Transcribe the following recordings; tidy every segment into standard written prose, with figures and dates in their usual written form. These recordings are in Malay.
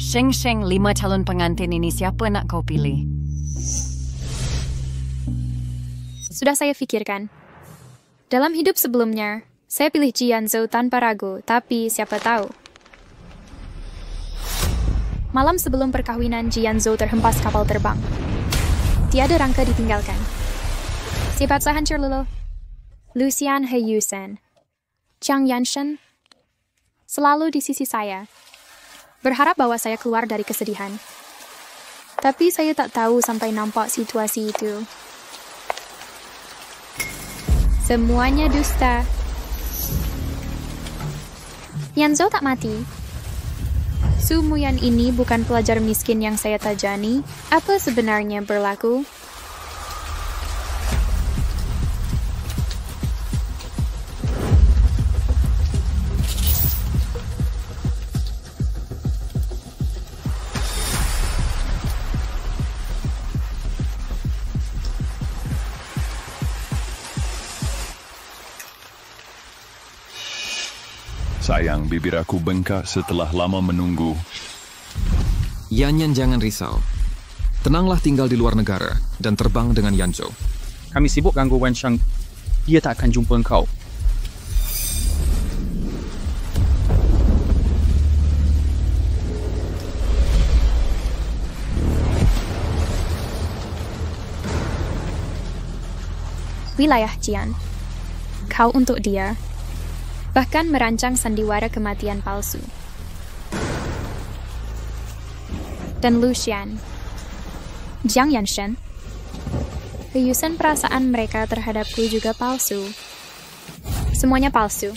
Sheng, 5 calon pengantin ini siapa nak kau pilih? Sudah saya pikirkan. Dalam hidup sebelumnya, saya pilih Jianzhou tanpa ragu, tapi siapa tahu. Malam sebelum perkawinan, Jianzhou terhempas kapal terbang. Tiada rangka ditinggalkan. Sifat saya hancur luluh. Lucian He Yusen, Jiang Yanshen, selalu di sisi saya. Berharap bahwa saya keluar dari kesedihan. Tapi saya tak tahu sampai nampak situasi itu. Semuanya dusta. Yanzhou tak mati. Su Muyan ini bukan pelajar miskin yang saya tajani. Apa sebenarnya berlaku? Sayang, bibir aku bengkak setelah lama menunggu. Yanyan jangan risau. Tenanglah tinggal di luar negara dan terbang dengan Yanzhou. Kami sibuk ganggu Wensheng. Dia tak akan jumpa engkau. Wilayah Jian. Kau untuk dia. Bahkan merancang sandiwara kematian palsu. Dan Lucian, Jiang Yanshen, keyusan perasaan mereka terhadapku juga palsu. Semuanya palsu.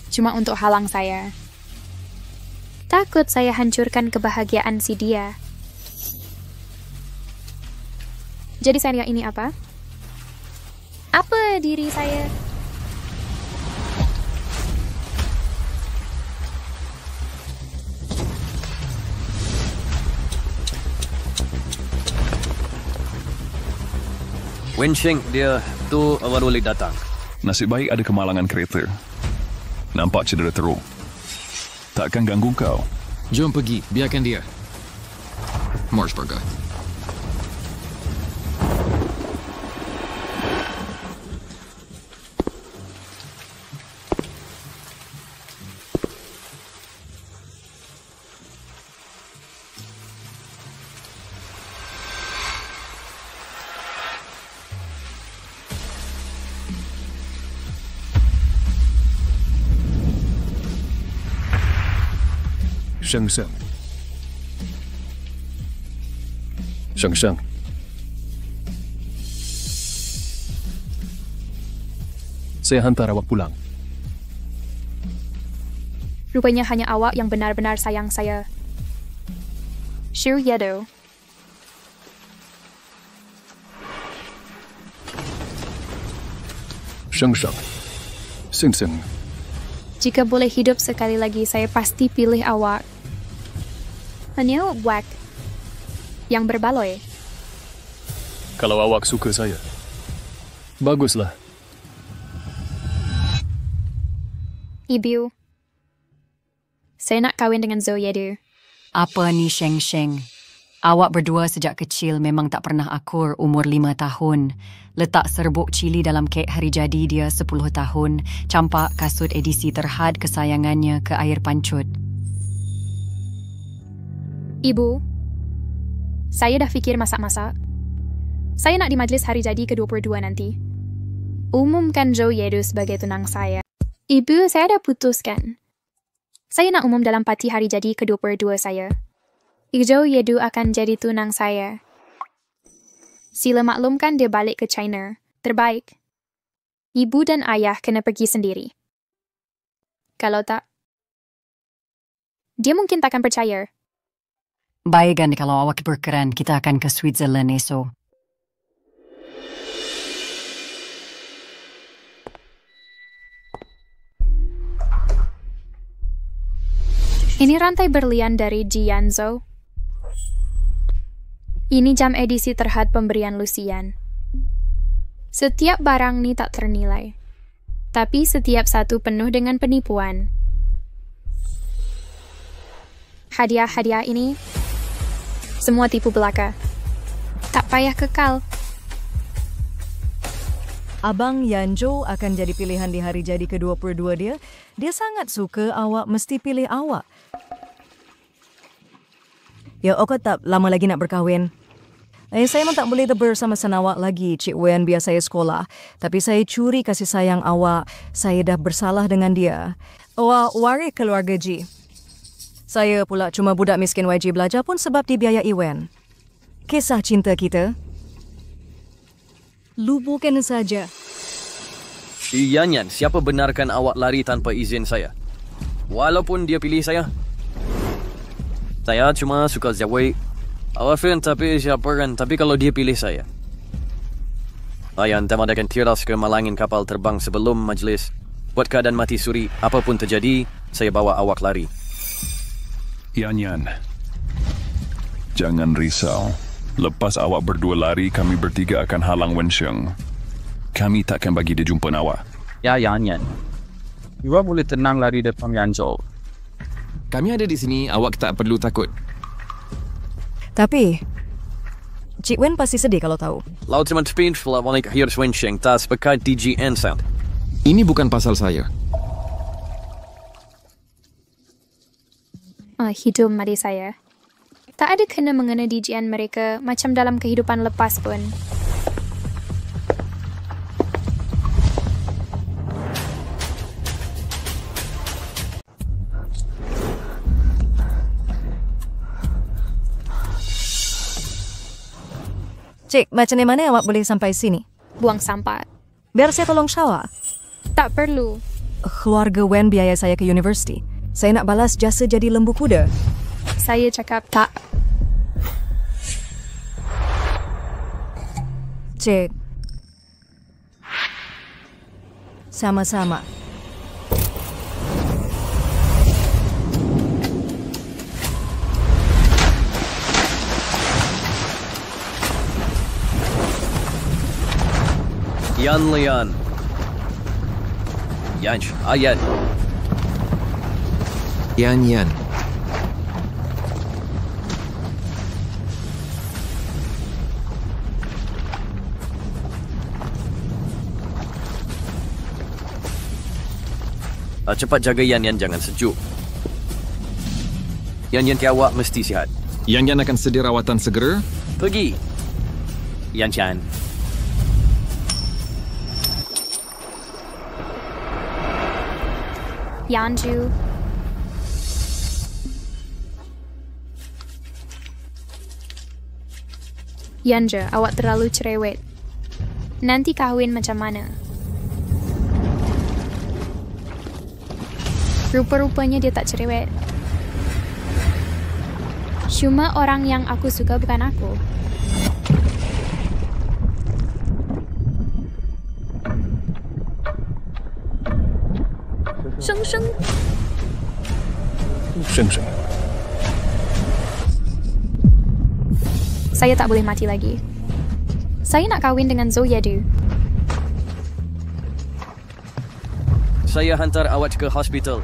Cuma untuk halang saya. Takut saya hancurkan kebahagiaan si dia. Jadi saya ini apa? Apa diri saya? Wensheng, dia tu baru boleh datang. Nasib baik ada kemalangan kereta. Nampak cedera teruk. Takkan ganggu kau. Jom pergi, biarkan dia. Morsberger. Sheng. Saya hantar awak pulang. Rupanya hanya awak yang benar-benar sayang saya. Xu Yedo. Sheng. Jika boleh hidup sekali lagi, saya pasti pilih awak. Hanya Wak yang berbaloi. Kalau awak suka saya, baguslah. Ibu, saya nak kahwin dengan Zhou Yedu. Apa ni Sheng? Awak berdua sejak kecil memang tak pernah akur umur 5 tahun. Letak serbuk cili dalam kek hari jadi dia 10 tahun. Campak kasut edisi terhad kesayangannya ke air pancut. Ibu, saya dah fikir masak-masak. Saya nak di majlis hari jadi ke-22 nanti. Umumkan Zhou Yedu sebagai tunang saya. Ibu, saya dah putuskan. Saya nak umum dalam parti hari jadi ke-22 saya. Zhou Yedu akan jadi tunang saya. Sila maklumkan dia balik ke China. Terbaik. Ibu dan ayah kena pergi sendiri. Kalau tak, dia mungkin takkan percaya. Baik kan kalau awak berkenan, kita akan ke Switzerland esok. Ini rantai berlian dari Jianzhou. Ini jam edisi terhad pemberian Lucian. Setiap barang ni tak ternilai. Tapi setiap satu penuh dengan penipuan. Hadiah-hadiah ini semua tipu belaka. Tak payah kekal. Abang Yanjo akan jadi pilihan di hari jadi ke-22 dia. Dia sangat suka awak mesti pilih awak. Ya, awak tak lama lagi nak berkahwin. Saya memang tak boleh bersama awak lagi, Cik Wen, biar saya sekolah. Tapi saya curi kasih sayang awak. Saya dah bersalah dengan dia. Awak waris keluarga Ji. Saya pula cuma budak miskin YG belajar pun sebab dibiayai Wen. Kisah cinta kita lupakan saja. Yan, siapa benarkan awak lari tanpa izin saya? Walaupun dia pilih saya. Saya cuma suka Zawai. Awak friend tapi siapa kan? Tapi kalau dia pilih saya. Ayan, temadakan tiras ke malangin kapal terbang sebelum majlis. Buat keadaan mati suri, apapun terjadi, saya bawa awak lari. Yan, jangan risau. Lepas awak berdua lari, kami bertiga akan halang Wensheng. Kami takkan bagi dia jumpa awak. Ya, Yan. Awak boleh tenang lari depan Yanjo. Kami ada di sini, awak tak perlu takut. Tapi Cik Wen pasti sedih kalau tahu. Laut teman speed setelah wanita hirs Wensheng tas pakai DGN sound. Ini bukan pasal saya. Hidup mari saya. Tak ada kena mengena DGN mereka macam dalam kehidupan lepas pun. Cik, macam mana awak boleh sampai sini? Buang sampah. Biar saya tolong shower. Tak perlu. Keluarga Wen biaya saya ke universiti. Saya nak balas jasa jadi lembu kuda. Saya cakap tak. Cik. Sama-sama. Yan Lian. Yanch, Ayat. Yan. Cepat jaga Yan, jangan sejuk. Yan ke awak mesti sihat. Yan akan sedia rawatan segera. Pergi. Yan Chan. Yanju. Yanja, awak terlalu cerewet. Nanti kahwin macam mana? Rupa-rupanya dia tak cerewet. Cuma orang yang aku suka bukan aku. Sheng. Saya tak boleh mati lagi. Saya nak kahwin dengan Zhou Yedu. Saya hantar awak ke hospital.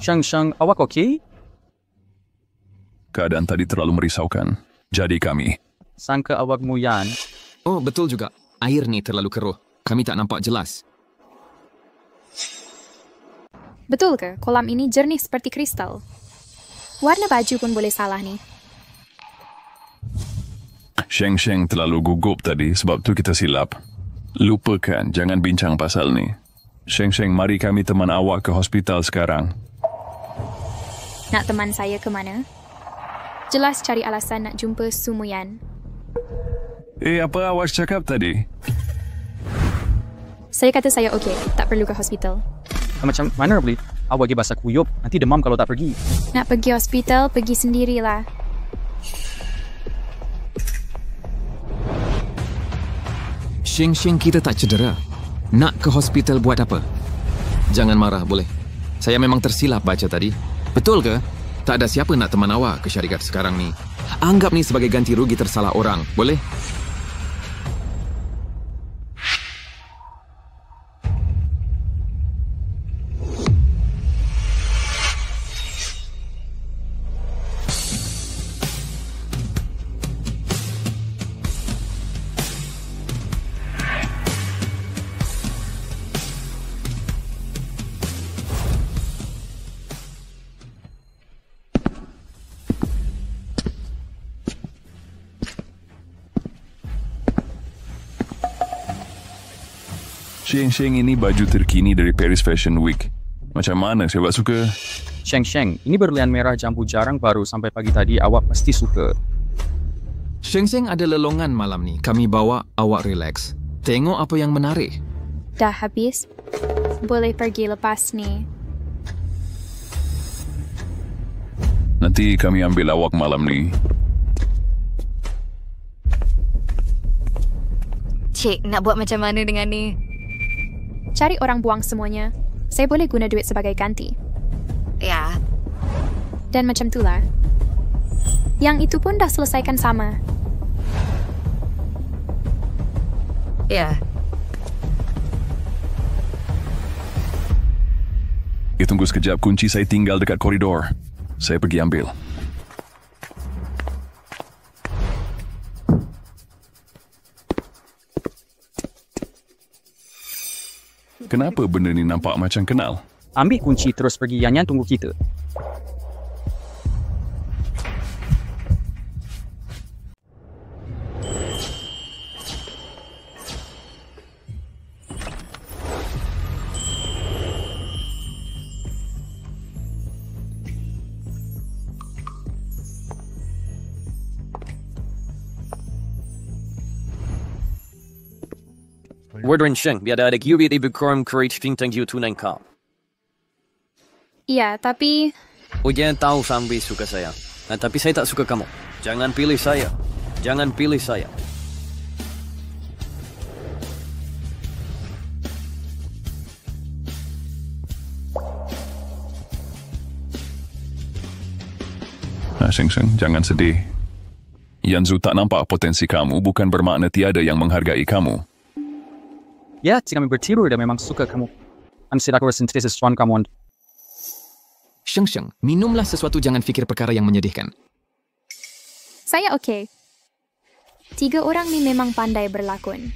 Shang, awak okey? Keadaan tadi terlalu merisaukan. Jadi kami. Sangka awak Muyan. Oh, betul juga. Air ni terlalu keruh. Kami tak nampak jelas. Betul ke? Kolam ini jernih seperti kristal. Warna baju pun boleh salah ni. Sheng terlalu gugup tadi sebab tu kita silap. Lupakan, jangan bincang pasal ni. Sheng, mari kami teman awak ke hospital sekarang. Nak teman saya ke mana? Jelas cari alasan nak jumpa Sumuyan. Apa awak cakap tadi? Saya kata saya okey, tak perlu ke hospital. Macam mana boleh? Awak pergi basah kuyup, nanti demam kalau tak pergi. Nak pergi hospital, pergi sendirilah. Sheng kita tak cedera. Nak ke hospital buat apa? Jangan marah, boleh? Saya memang tersilap baca tadi. Betul ke? Tak ada siapa nak teman awak ke syarikat sekarang ni. Anggap ni sebagai ganti rugi tersalah orang, boleh? Sheng ini baju terkini dari Paris Fashion Week. Macam mana saya suka? Sheng, ini berlian merah jambu jarang baru sampai pagi tadi, awak pasti suka. Sheng ada lelongan malam ni. Kami bawa awak relax. Tengok apa yang menarik. Dah habis? Boleh pergi lepas ni. Nanti kami ambil awak malam ni. Cik, nak buat macam mana dengan ni? Cari orang buang semuanya. Saya boleh guna duit sebagai ganti. Ya. Dan macam itulah. Yang itu pun dah selesaikan sama. Ya. Tunggu sekejap, kunci saya tinggal dekat koridor. Saya pergi ambil. Kenapa benda ni nampak macam kenal? Ambil kunci terus pergi, Yanyan tunggu kita. Wardren Sheng, biada ada QB ibu korum courage tentang you tunang kau. Iya, tapi... Ujian tahu sambil suka saya. Tapi saya tak suka kamu. Jangan pilih saya. Jangan pilih saya. Sheng, jangan sedih. Yanzu tak nampak potensi kamu bukan bermakna tiada yang menghargai kamu. Ya, jika kami bertiru dan memang suka kamu. Saya aku sentiasa suan kamu. Sheng, minumlah sesuatu, jangan fikir perkara yang menyedihkan. Saya okey. 3 orang ni memang pandai berlakon.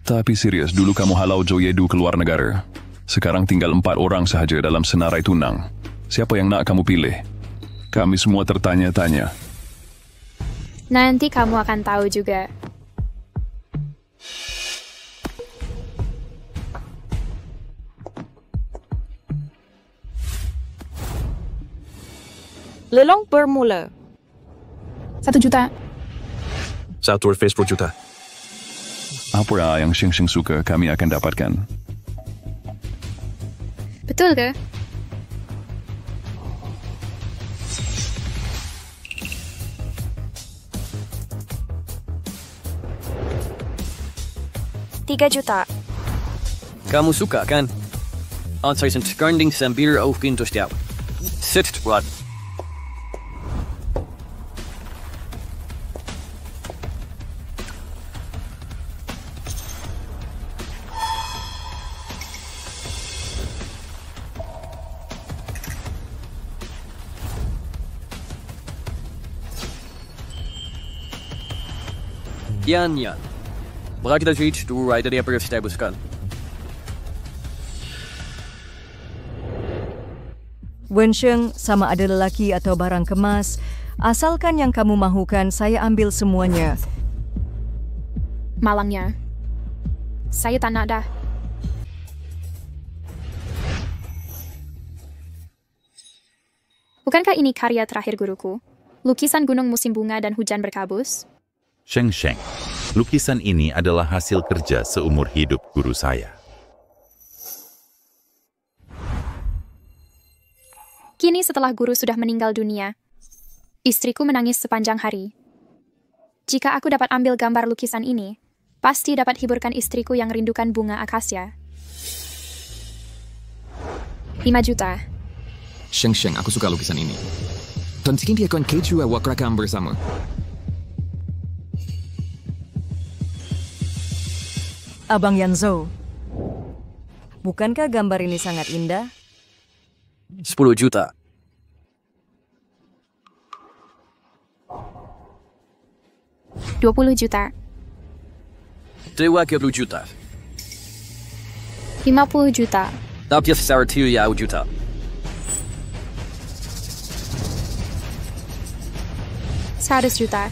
Tapi serius, dulu kamu halau Zhou Yedu keluar negara. Sekarang tinggal 4 orang sahaja dalam senarai tunang. Siapa yang nak kamu pilih? Kami semua tertanya-tanya. Nanti kamu akan tahu juga. Lelong bermula. 1 juta. 1 face per juta. Apa yang Sheng suka kami akan dapatkan. Betul ke? Juta. Kamu suka kan? Saya sekarang sambil pintu setiap. Sit buat. Yan. Baka kita reach to right dari apa yang saya buskan. Wensheng, sama ada lelaki atau barang kemas, asalkan yang kamu mahukan, saya ambil semuanya. Malangnya. Saya tak nak dah. Bukankah ini karya terakhir guruku? Lukisan gunung musim bunga dan hujan berkabus? Sheng, lukisan ini adalah hasil kerja seumur hidup guru saya. Kini setelah guru sudah meninggal dunia, istriku menangis sepanjang hari. Jika aku dapat ambil gambar lukisan ini, pasti dapat hiburkan istriku yang rindukan bunga akasia. 5 juta. Sheng, aku suka lukisan ini. Tunjukin dia akan keju awak rakam bersama. Abang Yanzo, bukankah gambar ini sangat indah? 10 juta. $20 juta. 30 juta. 50 juta. Tapi secara juta. $100 juta.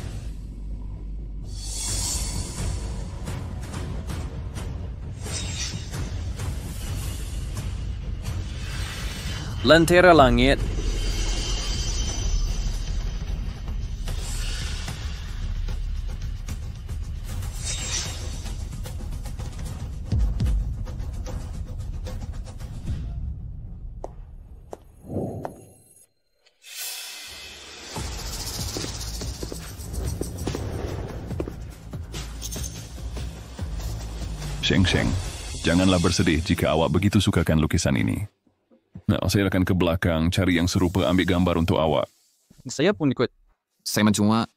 Lentera langit. Sheng, janganlah bersedih jika awak begitu sukakan lukisan ini. Nah, saya akan ke belakang cari yang serupa ambil gambar untuk awak. Saya pun ikut. Saya mencuma.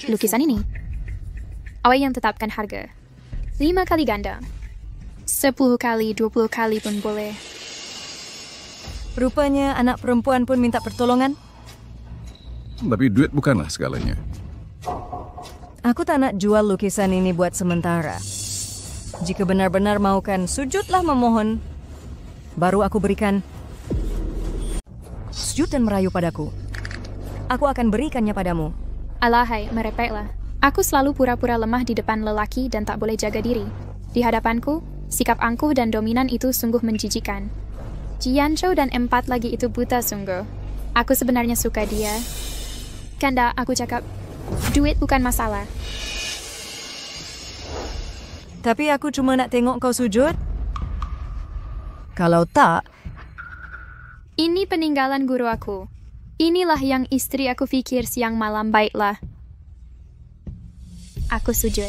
Lukisan ini. Awak yang tetapkan harga. 5 kali ganda. 10 kali, 20 kali pun boleh. Rupanya anak perempuan pun minta pertolongan. Tapi duit bukanlah segalanya. Aku tak nak jual lukisan ini buat sementara. Jika benar-benar maukan, sujudlah memohon. Baru aku berikan. Sujud dan merayu padaku. Aku akan berikannya padamu. Alahai, merepeklah. Aku selalu pura-pura lemah di depan lelaki dan tak boleh jaga diri. Di hadapanku, sikap angkuh dan dominan itu sungguh menjijikan. Jianzhou dan 4 lagi itu buta sungguh. Aku sebenarnya suka dia. Kanda, aku cakap, duit bukan masalah. Tapi aku cuma nak tengok kau sujud. Kalau tak... Ini peninggalan guru aku. Inilah yang istri aku fikir siang malam baiklah. Aku sujud.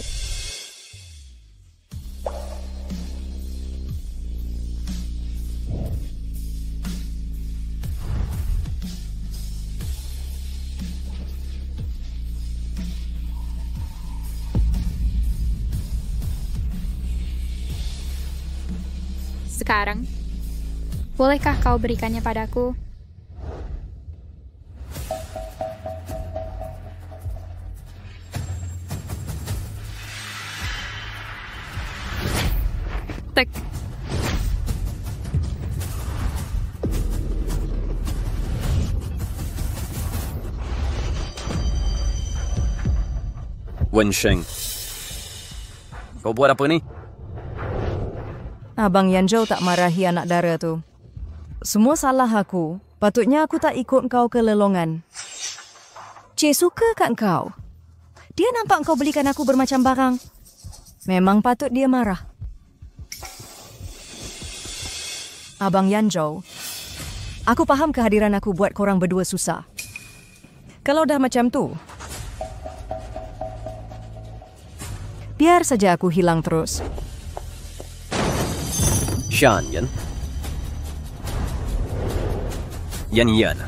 Sekarang, bolehkah kau berikannya padaku? Tek. Wensheng. Kau buat apa ni? Abang Yanzhou tak marahi anak dara tu. Semua salah aku. Patutnya aku tak ikut kau ke lelongan. Cik suka kat kau. Dia nampak kau belikan aku bermacam barang. Memang patut dia marah. Abang Yanzhou, aku faham kehadiran aku buat korang berdua susah. Kalau dah macam tu, biar saja aku hilang terus. Shan Yan. Yan.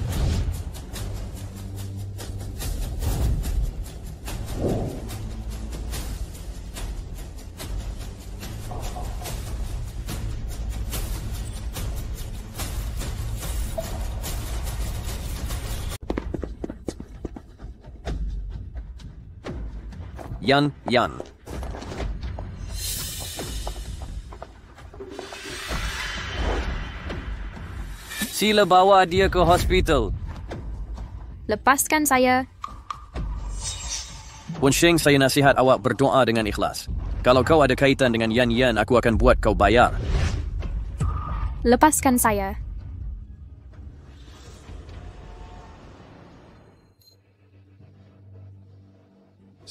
Yan. Sila bawa dia ke hospital. Lepaskan saya. Wensheng, saya nasihat awak berdoa dengan ikhlas. Kalau kau ada kaitan dengan Yan, aku akan buat kau bayar. Lepaskan saya.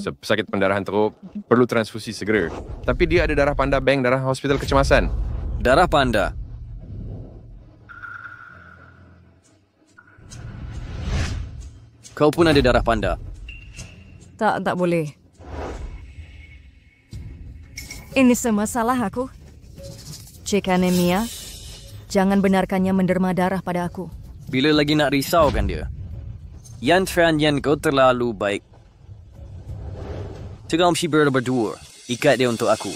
Pesakit pendarahan teruk perlu transfusi segera. Tapi dia ada darah panda bank darah hospital kecemasan. Darah panda? Kau pun ada darah panda. Tak boleh. Ini semua salah aku. Cik anemia, jangan benarkannya menderma darah pada aku. Bila lagi nak risaukan dia? Yan Tran Yan kau terlalu baik. Tegam si berdua. Ikat dia untuk aku.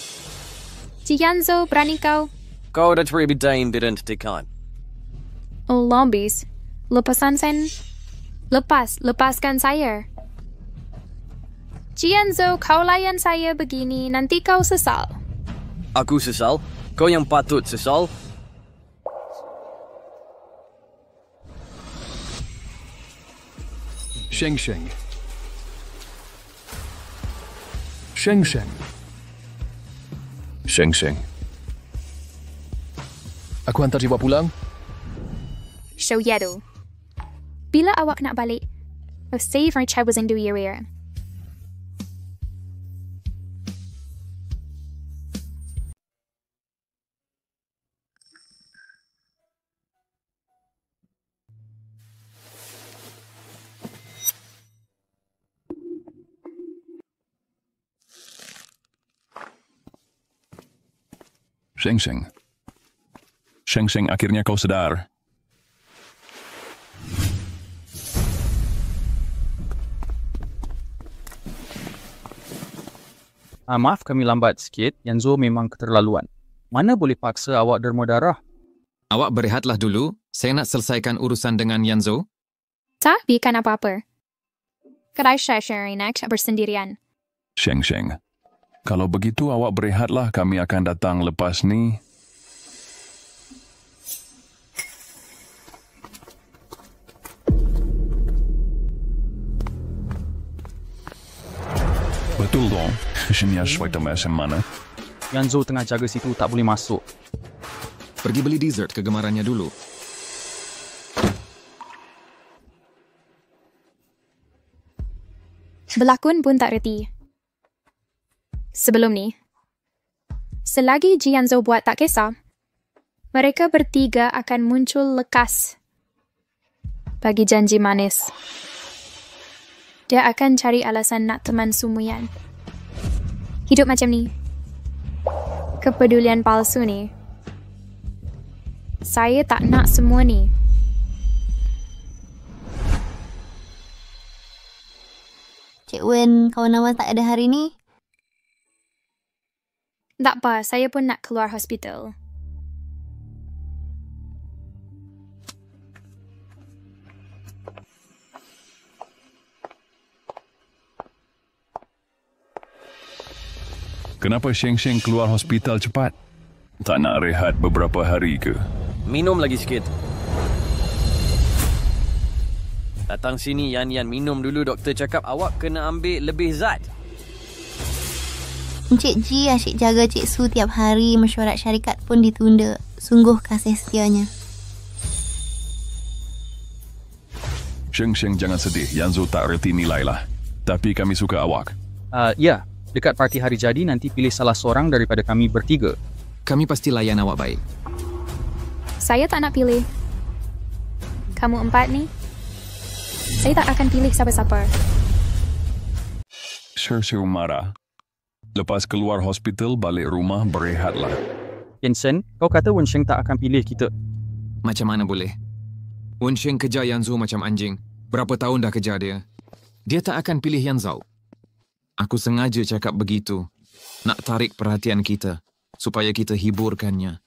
Cik Yanzo, berani kau? Kau dah terbidain bidan tekan. Oh, lombis. Lepaskan saya. Cik Yanzo, kau layan saya begini, nanti kau sesal. Aku sesal? Kau yang patut sesal? Sheng Sheng. Sheng Sheng. Sheng Sheng. Aku hantar Jiwa pulang. Show Yedo. Bila awak nak balik? I'll save our child was in the area. Sheng Sheng. Sheng Sheng, akhirnya kau sedar. Maaf kami lambat sikit. Yanzo memang keterlaluan. Mana boleh paksa awak derma darah? Awak berehatlah dulu. Saya nak selesaikan urusan dengan Yanzo. Tak, biarkan apa-apa. Kedai saya nak bersendirian. Sheng Sheng. Kalau begitu awak berehatlah, kami akan datang lepas ni. Betul dong. Sini sesuai macam mana? Yanzo tengah jaga situ, tak boleh masuk. Pergi beli dessert kegemarannya dulu. Berlakon pun tak reti. Sebelum ni, selagi Jianzo buat tak kisah, mereka bertiga akan muncul lekas bagi janji manis. Dia akan cari alasan nak teman sumuyan. Hidup macam ni, kepedulian palsu ni, saya tak nak semua ni. Cik Wen, kawan awak tak ada hari ni? Tak apa, saya pun nak keluar hospital. Kenapa Sheng Sheng keluar hospital cepat? Tak nak rehat beberapa hari ke? Minum lagi sikit. Datang sini, Yan minum dulu. Doktor cakap awak kena ambil lebih zat. Encik Ji asyik jaga Cik Su tiap hari. Mesyuarat syarikat pun ditunda. Sungguh kasih setianya. Sheng Sheng, jangan sedih. Yanzo tak reti nilai lah. Tapi kami suka awak. Ya, dekat parti hari jadi nanti pilih salah seorang daripada kami bertiga. Kami pasti layan awak baik. Saya tak nak pilih. Kamu empat ni, saya tak akan pilih siapa-siapa. Sir marah. Lepas keluar hospital, balik rumah, berehatlah. Jensen, kau kata Wen Sheng tak akan pilih kita. Macam mana boleh? Wen Sheng kejar Yanzo macam anjing. Berapa tahun dah kejar dia. Dia tak akan pilih Yanzo. Aku sengaja cakap begitu. Nak tarik perhatian kita. Supaya kita hiburkannya.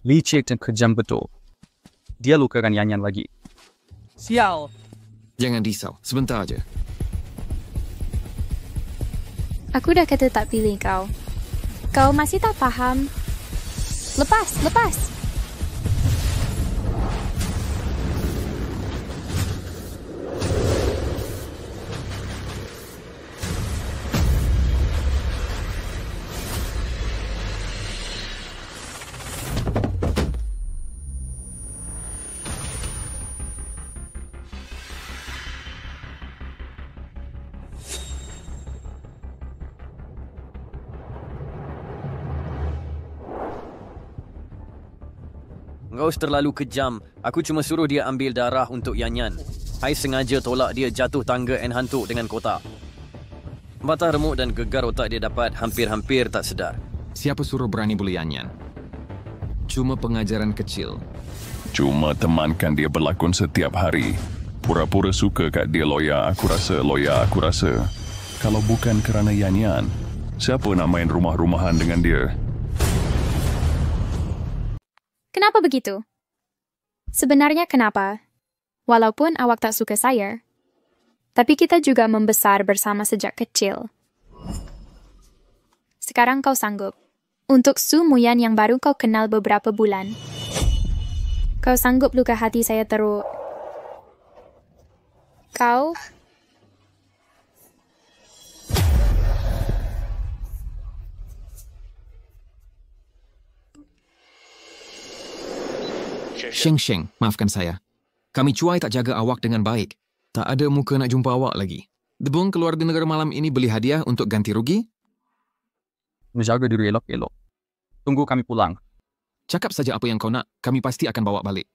Licik dan kejam betul. Dia lukakan Yan lagi. Sial! Jangan risau. Sebentar aja. Aku dah kata tak pilih kau. Kau masih tak faham? Lepas! Engkau terlalu kejam. Aku cuma suruh dia ambil darah untuk Yan. I sengaja tolak dia jatuh tangga and hantuk dengan kotak. Mata remuk dan gegar otak dia dapat hampir-hampir tak sedar. Siapa suruh berani bully Yan Yan? Cuma pengajaran kecil. Cuma temankan dia berlakon setiap hari. Pura-pura suka kat dia lawyer aku rasa. Kalau bukan kerana Yan Yan, siapa nak main rumah-rumahan dengan dia? Kenapa begitu? Sebenarnya kenapa? Walaupun awak tak suka saya, tapi kita juga membesar bersama sejak kecil. Sekarang kau sanggup. Untuk Su Muyan yang baru kau kenal beberapa bulan. Kau sanggup luka hati saya teruk. Kau... Sheng, maafkan saya. Kami cuai tak jaga awak dengan baik. Tak ada muka nak jumpa awak lagi. Debong keluar di negara malam ini beli hadiah untuk ganti rugi? Menjaga diri elok-elok. Tunggu kami pulang. Cakap saja apa yang kau nak, kami pasti akan bawa balik.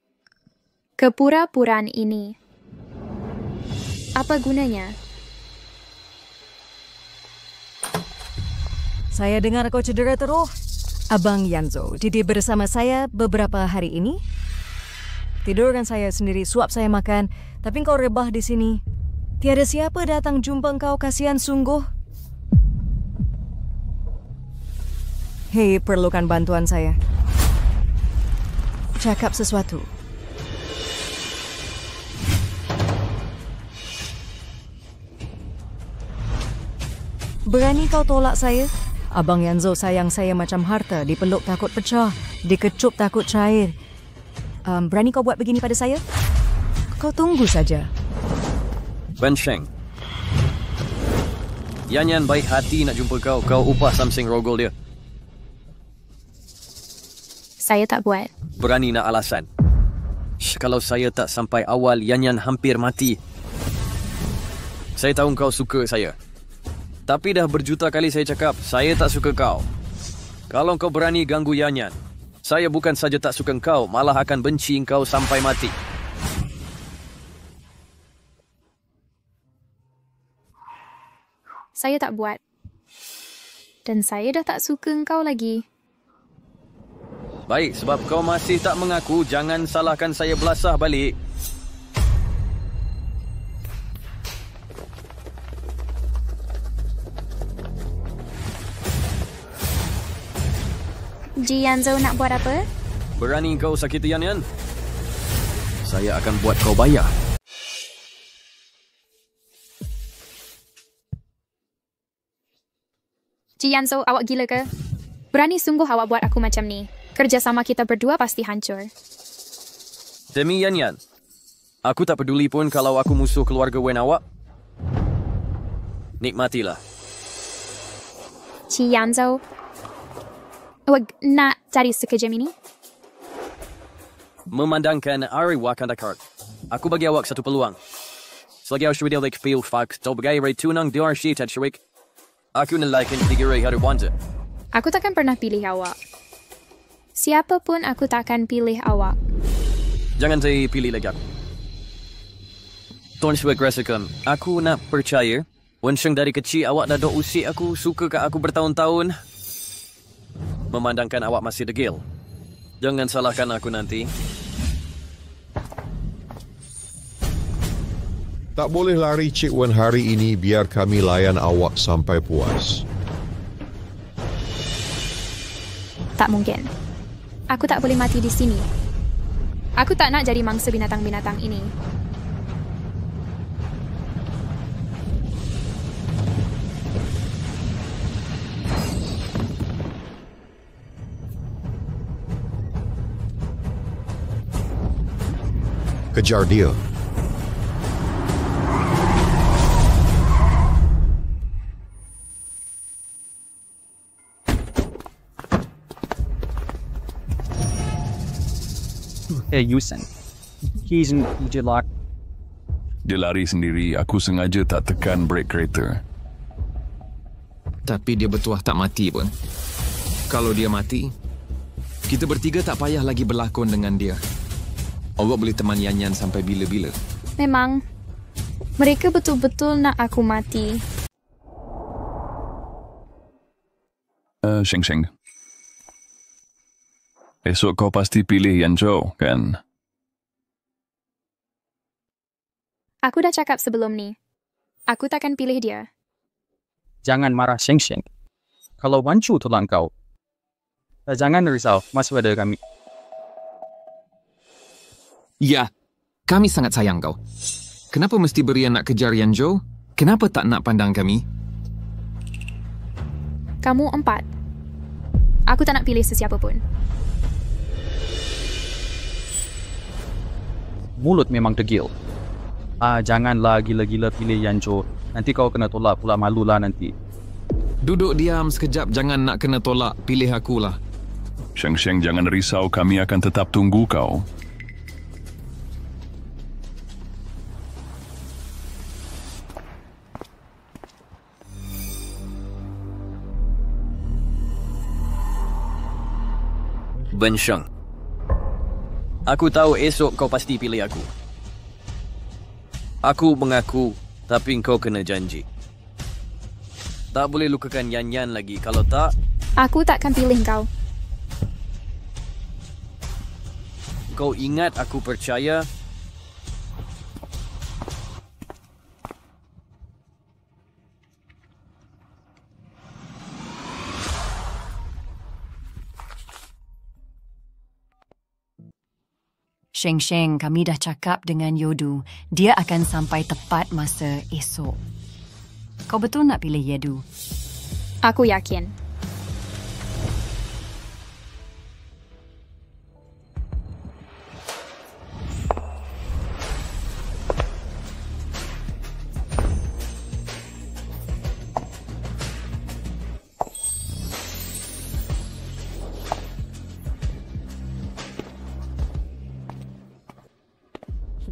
Kepura-puraan ini. Apa gunanya? Saya dengar kau cedera teruk. Abang Yanzo tidur bersama saya beberapa hari ini. Tidurkan saya sendiri, suap saya makan. Tapi kau rebah di sini. Tiada siapa datang jumpa kau, kasihan sungguh. Hei, perlukan bantuan saya. Cakap sesuatu. Berani kau tolak saya? Abang Yanzo sayang saya macam harta. Dipeluk takut pecah. Dikecup takut cair. Berani kau buat begini pada saya? Kau tunggu saja. Wen Sheng. Yan Yan baik hati nak jumpa kau. Kau upah something rogol dia. Saya tak buat. Berani nak alasan. Kalau saya tak sampai awal, Yan Yan hampir mati. Saya tahu kau suka saya. Tapi dah berjuta kali saya cakap, saya tak suka kau. Kalau kau berani ganggu Yan Yan, saya bukan saja tak suka kau, malah akan benci kau sampai mati. Saya tak buat. Dan saya dah tak suka kau lagi. Baik, sebab kau masih tak mengaku, jangan salahkan saya belasah balik. Ji Yanzo nak buat apa? Berani kau sakiti Yan Yan? Saya akan buat kau bayar. Ji Yanzo, awak gila ke? Berani sungguh awak buat aku macam ni. Kerjasama kita berdua pasti hancur. Demi Yan Yan, aku tak peduli pun kalau aku musuh keluarga Wen awak. Nikmatilah. Ji Yanzo, awak nak cari sekejap ini? Memandangkan Ari Wakanda Card, aku bagi awak satu peluang. Selagi awak sudah like feel fuck, tau bagai ray tunang di RC tad syawik. Aku nilaikan 3 hari wanza. Aku takkan pernah pilih awak. Siapa pun aku takkan pilih awak. Jangan saya pilih lagi aku. Tuan Syuik rasakan, aku nak percaya. Wen Sheng dari kecil awak dah dok usik aku, suka kat aku bertahun-tahun. Memandangkan awak masih degil. Jangan salahkan aku nanti. Tak boleh lari Cik Wen hari ini, biar kami layan awak sampai puas. Tak mungkin. Aku tak boleh mati di sini. Aku tak nak jadi mangsa binatang-binatang ini. Kejar dia. Yusen. He's in Jelak. Dia lari sendiri, aku sengaja tak tekan brake kereta. Tapi dia bertuah tak mati pun. Kalau dia mati, kita bertiga tak payah lagi berlakon dengan dia. Awak boleh teman Yan Yan sampai bila-bila. Memang, Mereka betul-betul nak aku mati. Sheng Sheng. Esok kau pasti pilih Yan Zhou, kan? Aku dah cakap sebelum ni. Aku takkan pilih dia. Jangan marah Sheng Sheng. Kalau Wan Chu tolong kau, jangan risau, masih ada kami. Ya, kami sangat sayang kau. Kenapa mesti Berian nak kejar Yan Zhou? Kenapa tak nak pandang kami? Kamu 4. Aku tak nak pilih sesiapa pun. Mulut memang degil. Janganlah gila-gila pilih Yan Zhou. Nanti kau kena tolak pula, malulah nanti. Duduk diam sekejap, jangan nak kena tolak. Pilih akulah. Sheng Sheng, jangan risau, kami akan tetap tunggu kau. Ben Sheng, aku tahu esok kau pasti pilih aku. Aku mengaku, tapi kau kena janji. Tak boleh lukakan Yan Yan lagi, kalau tak... Aku takkan pilih kau. Kau ingat aku percaya? Sheng Sheng, kami dah cakap dengan Yodu. Dia akan sampai tepat masa esok. Kau betul nak pilih Yodu? Aku yakin.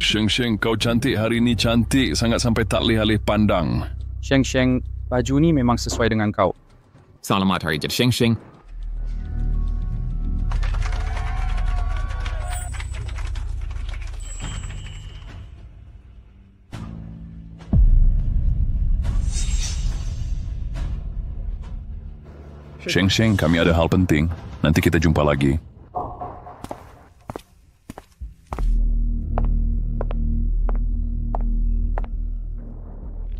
Sheng Sheng, kau cantik hari ni, cantik sangat sampai tak leh-aleh pandang. Sheng Sheng, baju ni memang sesuai dengan kau. Selamat hari jadi Sheng Sheng. Sheng Sheng, kami ada hal penting. Nanti kita jumpa lagi.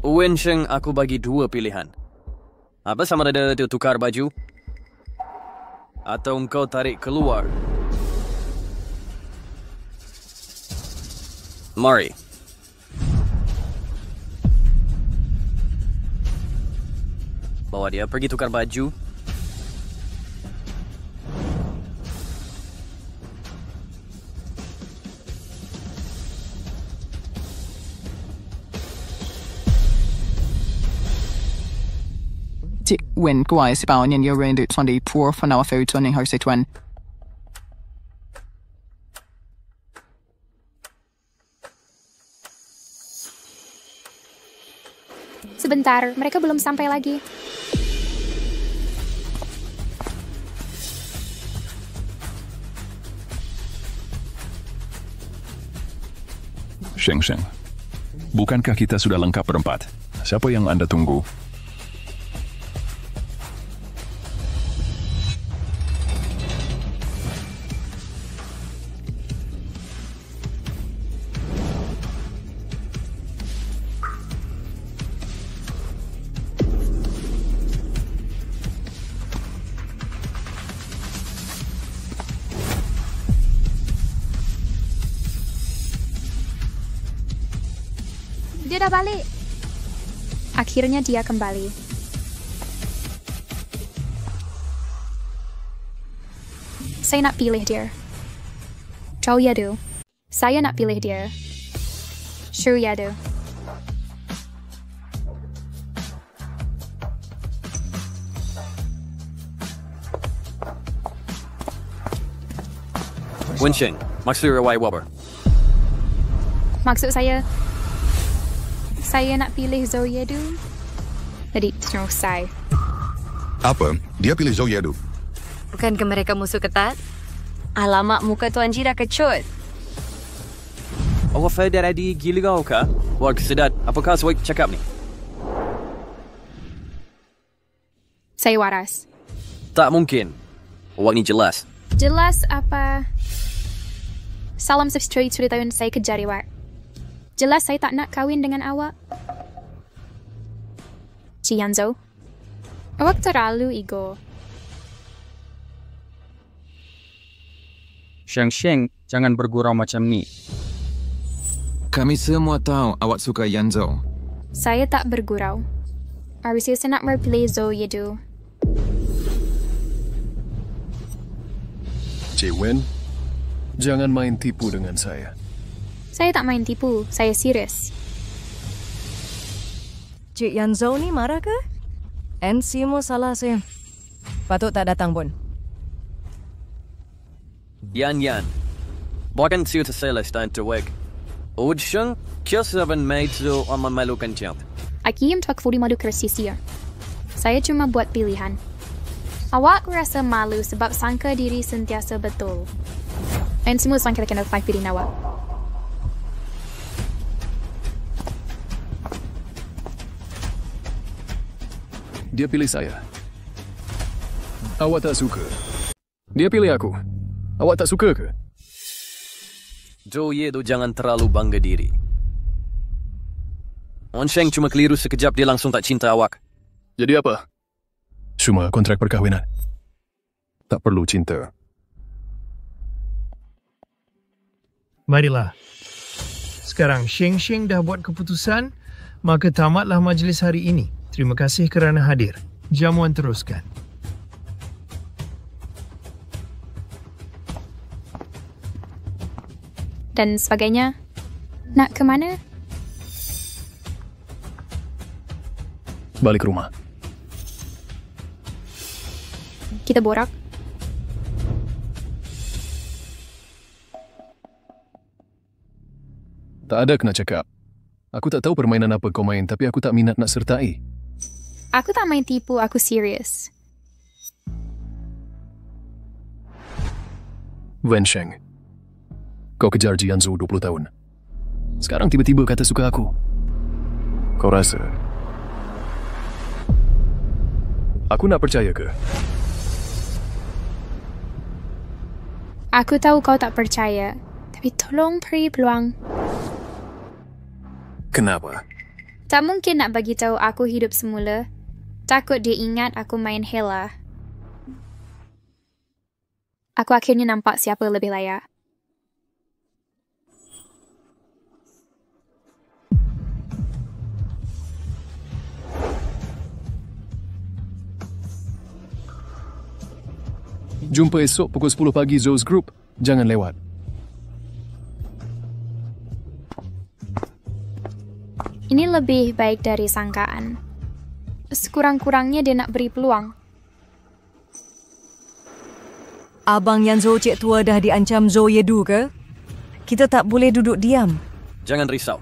Wen Sheng, aku bagi 2 pilihan. Apa sama ada dia tukar baju? Atau engkau tarik keluar? Mari. Bawa dia pergi tukar baju. Wen Guai Spanien your rain ut Sunday poor for now food turning house it when. Sebentar, mereka belum sampai lagi. Sheng Sheng, bukankah kita sudah lengkap berempat? Siapa yang Anda tunggu? Dia dah balik. Akhirnya dia kembali. Saya nak pilih dia. Zhou Yadu. Saya nak pilih dia. Shu Yadu. Wen Sheng, maksud Rawai Waber. Maksud saya nak pilih Zhou Yadu. Jadi, selesai. Apa? Dia pilih Zhou Yadu. Bukankah mereka musuh ketat? Alamak, muka Tuan Ji dah kecut. Awak faham dia gila kau kah? Wak Sedat, apakah Zwik cakap ni? Saya waras. Tak mungkin. Wak ni jelas. Jelas apa? Salam sejahtera 10 tahun saya kejar awak. Jelas saya tak nak kahwin dengan awak. Cik Yanzo, awak terlalu ego. Sheng, jangan bergurau macam ni. Kami semua tahu awak suka Yanzo. Saya tak bergurau. Harusnya saya nak berpilih Zhou Yedu. Cik Wen, jangan main tipu dengan saya. Saya tak main tipu, saya serius. Cik Yanzo ni marah ke? NC mu salah saya. Patut tak datang pun. Yan, bukan siu terseles dan terwek. Udsheng, kiasaban maidzo on memalukan jump. Akim tak furi madu kersisia. Saya cuma buat pilihan. Awak rasa malu sebab sangka diri sentiasa betul. Dan semua sangka kena pilih awak. Dia pilih saya. Awak tak suka. Dia pilih aku. Awak tak suka ke? Zhou Yedu jangan terlalu bangga diri. Wan Sheng cuma keliru sekejap dia langsung tak cinta awak. Jadi apa? Cuma kontrak perkahwinan. Tak perlu cinta. Marilah. Sekarang Sheng dah buat keputusan, maka tamatlah majlis hari ini. Terima kasih kerana hadir. Jamuan teruskan. Dan sebagainya. Nak ke mana? Balik rumah. Kita borak. Tak ada kena cakap. Aku tak tahu permainan apa kau main, tapi aku tak minat nak sertai. Aku tak main tipu, aku serius. Wen Sheng, kau kejar Jianzu 20 tahun. Sekarang tiba-tiba kata suka aku. Kau rasa aku nak percaya ke? Aku tahu kau tak percaya, tapi tolong beri peluang. Kenapa? Tak mungkin nak bagi tahu aku hidup semula. Takut dia ingat aku main hela. Aku akhirnya nampak siapa lebih layak. Jumpa esok pukul 10 pagi Zou's Group. Jangan lewat. Ini lebih baik dari sangkaan. Sekurang-kurangnya dia nak beri peluang. Abang Yanzo cik tua dah diancam Zhou Yedu ke? Kita tak boleh duduk diam. Jangan risau.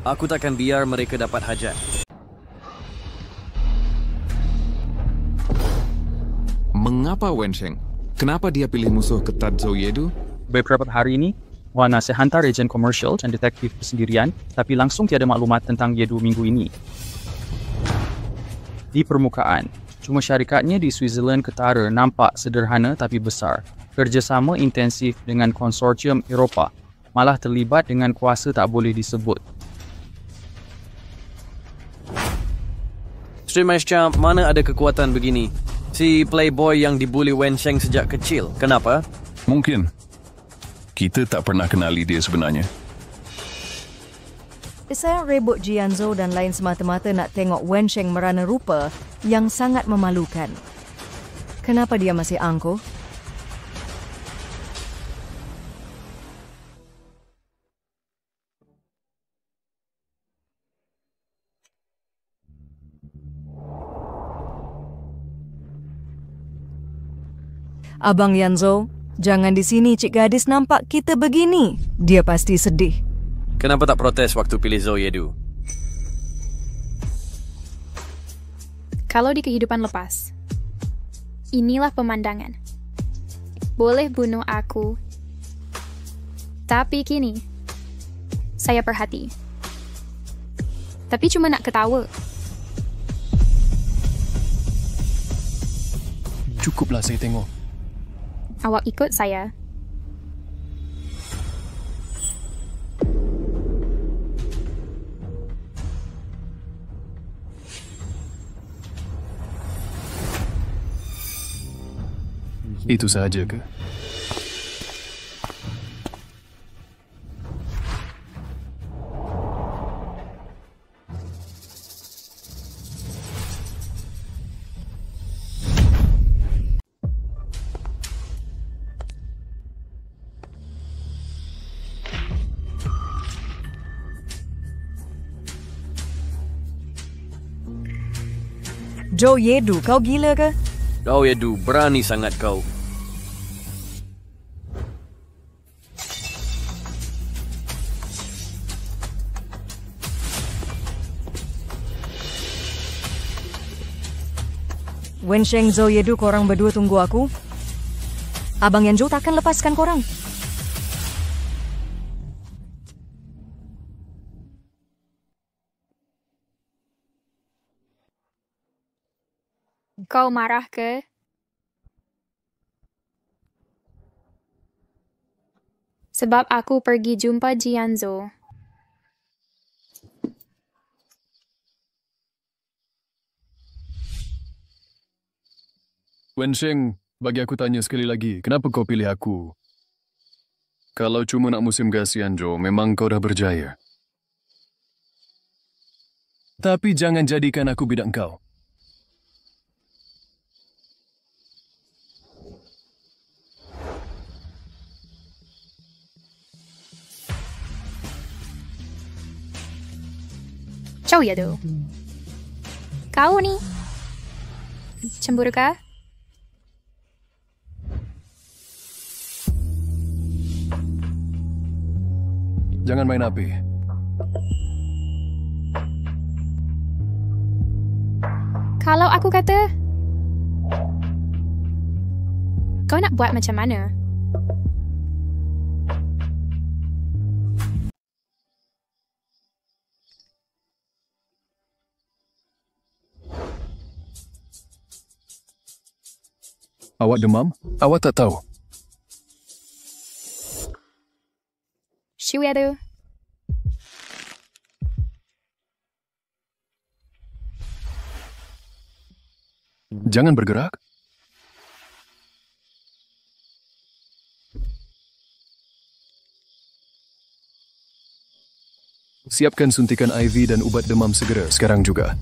Aku takkan biar mereka dapat hajat. Mengapa Wen Sheng? Kenapa dia pilih musuh ketat Zhou Yedu? Beberapa hari ini, Wana saya hantar ejen komersial dan detektif sendirian, tapi langsung tiada maklumat tentang Yedu minggu ini. Di permukaan, cuma syarikatnya di Switzerland ketara nampak sederhana tapi besar. Kerjasama intensif dengan konsorsium Eropah, malah terlibat dengan kuasa tak boleh disebut. Stream Champ, mana ada kekuatan begini? Si playboy yang dibuli Wen Sheng sejak kecil. Kenapa? Mungkin. Kita tak pernah kenali dia sebenarnya. Saya rebut Jianzo dan lain semata-mata nak tengok Wen Sheng merana rupa yang sangat memalukan. Kenapa dia masih angkuh? Abang Yanzo, jangan di sini cik gadis nampak kita begini. Dia pasti sedih. Kenapa tak protes waktu pilih Zhou Yedu? Kalau di kehidupan lepas, inilah pemandangan. Boleh bunuh aku, tapi kini saya perhati. Tapi cuma nak ketawa. Cukuplah saya tengok. Awak ikut saya. Itu sahaja ke? Zhou Yedu, kau gila ke? Zhou Yedu, berani sangat kau. Wensheng, Zhou Yedu, korang berdua tunggu aku. Abang Yanzhou takkan lepaskan korang. Kau marah ke? Sebab aku pergi jumpa Jianzhou. Wensheng, bagi aku tanya sekali lagi, kenapa kau pilih aku? Kalau cuma nak musim gasian, Zhou, memang kau dah berjaya. Tapi jangan jadikan aku bidak kau. Zhou Yedu. Kau ni cemburu kah? Jangan main api. Kalau aku kata, kau nak buat macam mana? Awak demam? Awak tak tahu. Zhou Yedu. Jangan bergerak. Siapkan suntikan IV dan ubat demam segera, sekarang juga.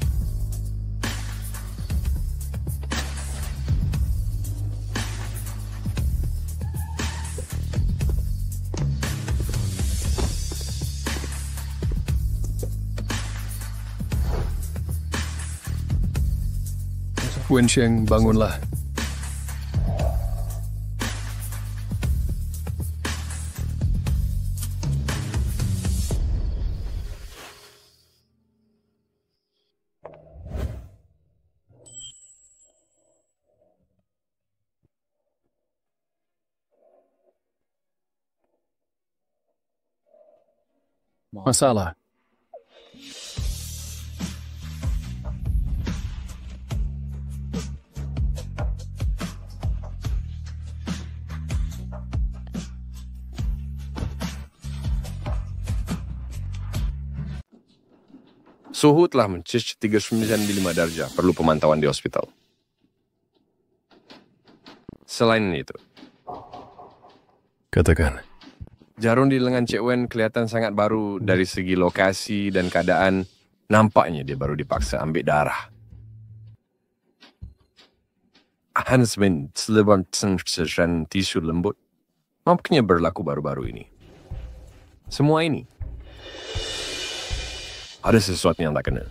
Wensheng, bangunlah. Masalah. Suhu telah mencecah 39.5 darjah, perlu pemantauan di hospital. Selain itu, katakan. Jarum di lengan Cik Wen kelihatan sangat baru dari segi lokasi dan keadaan. Nampaknya dia baru dipaksa ambil darah. Hans bin selebam dan tisu lembut. Nampaknya berlaku baru-baru ini. Semua ini ada sesuatu yang tak kena.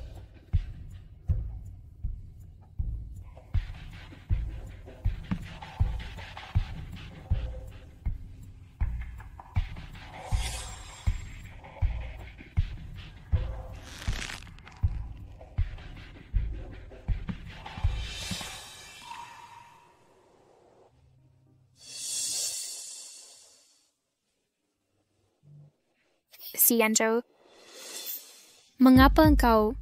Si Yanzhou. Mengapa engkau...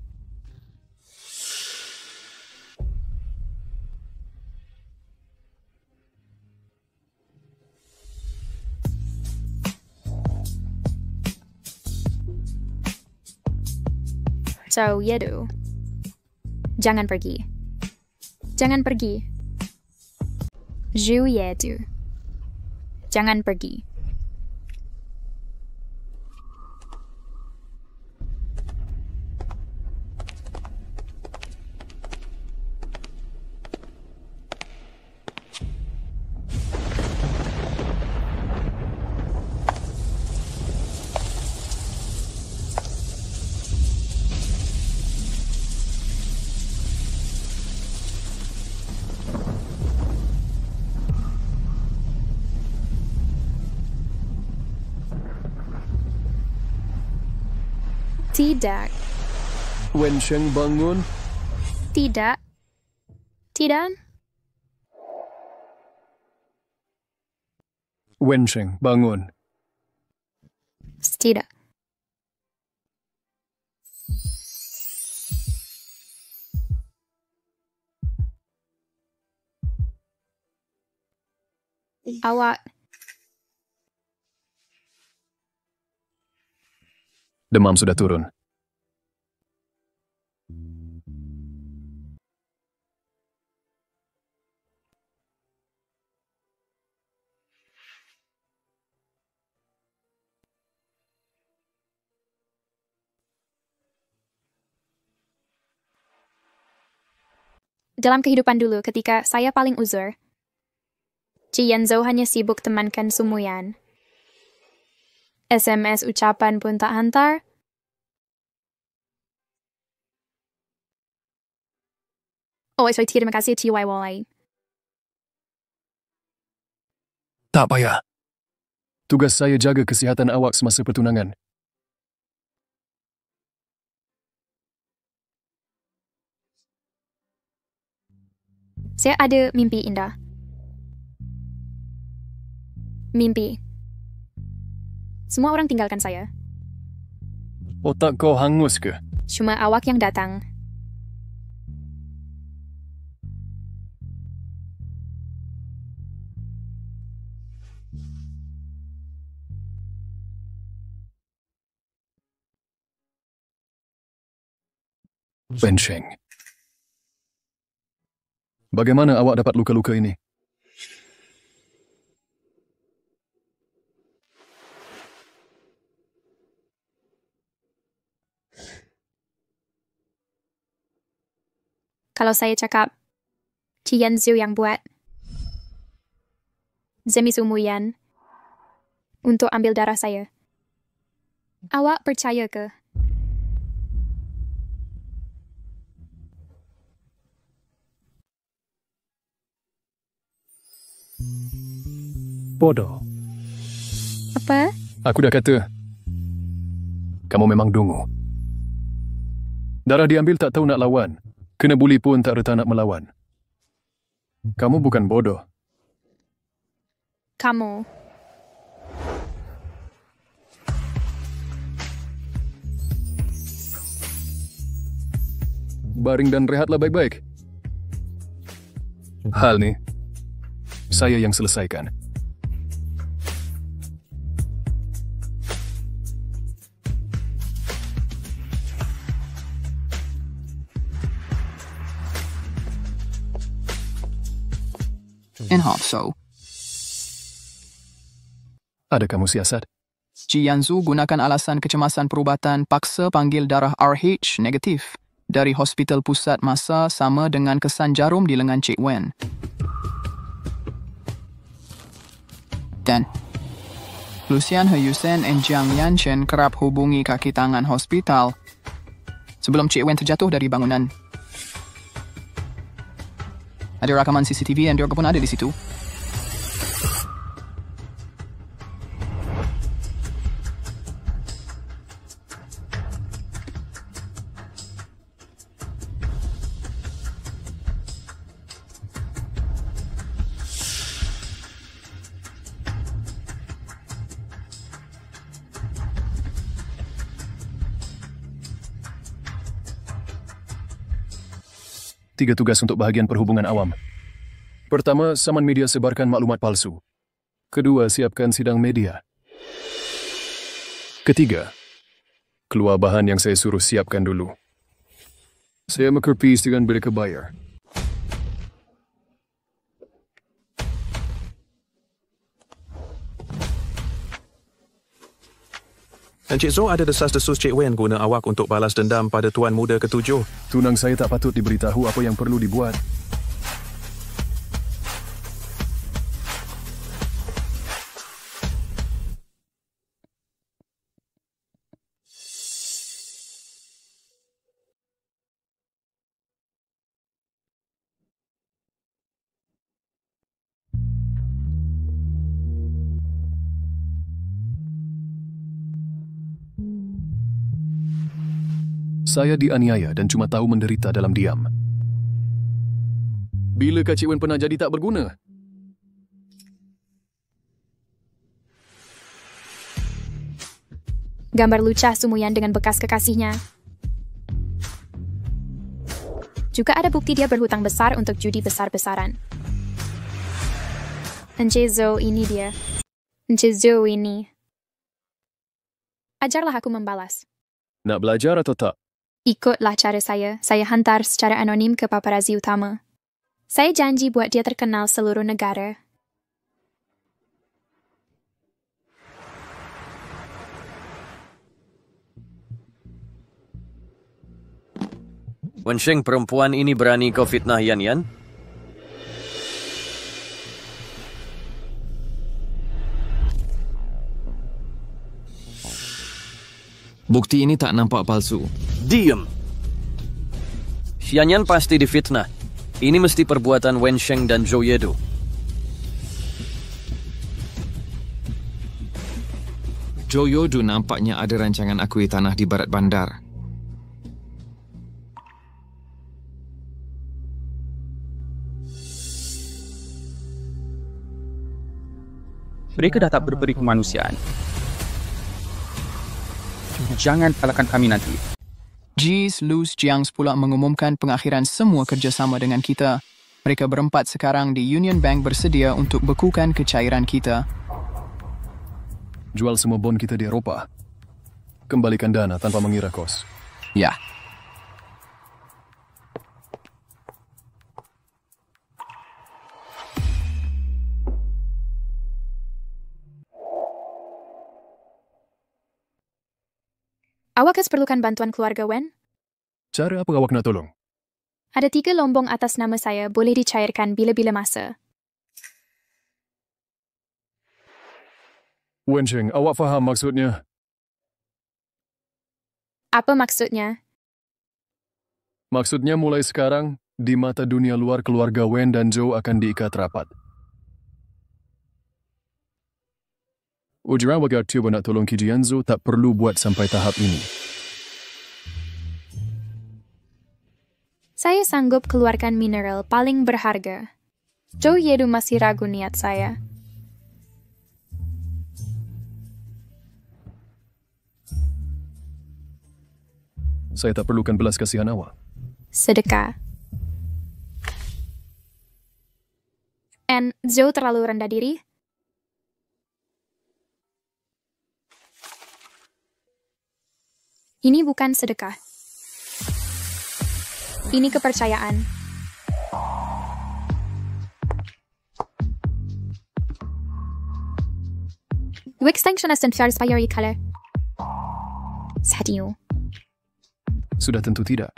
Zhou Yedu, jangan pergi. Jangan pergi. Zhou Yedu, jangan pergi. Tidak. Wen Sheng bangun. Tidak. Tidak. Wen Sheng bangun. Tidak. Awak. Demam sudah turun. Dalam kehidupan dulu ketika saya paling uzur, Ci Yanzhou hanya sibuk temankan Sumuyan. SMS ucapan pun tak hantar. Oh, sorry, terima kasih T.Y. Wallai. Tak payah. Tugas saya jaga kesihatan awak semasa pertunangan. Saya ada mimpi indah. Mimpi. Semua orang tinggalkan saya. Otak kau hangus ke? Cuma awak yang datang. Wen Sheng. Bagaimana awak dapat luka-luka ini? Kalau saya cakap, Ci Yanzhou yang buat. Zemi Sumuyan untuk ambil darah saya. Awak percaya ke? Bodoh. Apa? Aku dah kata. Kamu memang dungu. Darah diambil tak tahu nak lawan. Kena buli pun tak reta nak melawan. Kamu bukan bodoh. Kamu. Baring dan rehatlah baik-baik. Hal ni, saya yang selesaikan. In half so. Ada kamu siasat? Ci Yanzhou gunakan alasan kecemasan perubatan paksa panggil darah RH negatif dari hospital pusat masa sama dengan kesan jarum di lengan Cik Wen. Dan Lucian He Yusen dan Jiang Yanchen kerap hubungi kaki tangan hospital sebelum Cik Wen terjatuh dari bangunan. Ada rakaman CCTV yang diorang pun ada di situ. 3 tugas untuk bahagian perhubungan awam. Pertama, saman media sebarkan maklumat palsu. Kedua, siapkan sidang media. Ketiga, keluar bahan yang saya suruh siapkan dulu. Saya mengerti dengan mereka bayar. Encik Zhou ada desas-desus Cik Wen guna awak untuk balas dendam pada Tuan Muda ke-7. Tunang saya tak patut diberitahu apa yang perlu dibuat. Saya dianiaya dan cuma tahu menderita dalam diam. Bilakah Cik Wen pernah jadi tak berguna? Gambar lucah Sumuyan dengan bekas kekasihnya. Juga ada bukti dia berhutang besar untuk judi besar-besaran. Encik Zhou ini dia. Encik Zhou ini. Ajarlah aku membalas. Nak belajar atau tak? Ikutlah cara saya hantar secara anonim ke paparazzi utama. Saya janji buat dia terkenal seluruh negara. Wen Sheng, perempuan ini berani kau fitnah Yan Yan? Bukti ini tak nampak palsu. Diam! Yan Yan pasti difitnah. Ini mesti perbuatan Wen Sheng dan Zhou Yedu. Zhou Yedu nampaknya ada rancangan akui tanah di barat bandar. Mereka dah tak berberi kemanusiaan. Jangan salahkan kami nanti. Jis, Luz, Jiang pula mengumumkan pengakhiran semua kerjasama dengan kita. Mereka berempat sekarang di Union Bank bersedia untuk bekukan kecairan kita. Jual semua bon kita di Eropah. Kembalikan dana tanpa mengira kos. Ya. Awak perlukan bantuan keluarga Wen? Cara apa awak nak tolong? Ada 3 lombong atas nama saya boleh dicairkan bila-bila masa. Wen Sheng, awak faham maksudnya? Apa maksudnya? Maksudnya mulai sekarang, di mata dunia luar keluarga Wen dan Zhou akan diikat rapat. Ujaran wakil cuba nak tolong Kijian Zhou tak perlu buat sampai tahap ini. Saya sanggup keluarkan mineral paling berharga. Zhou Yedu masih ragu niat saya. Saya tak perlukan belas kasihan awak. Sedekah. And Zhou terlalu rendah diri? Ini bukan sedekah. Ini kepercayaan. Extinction is inspired color. Sadio. Sudah tentu tidak.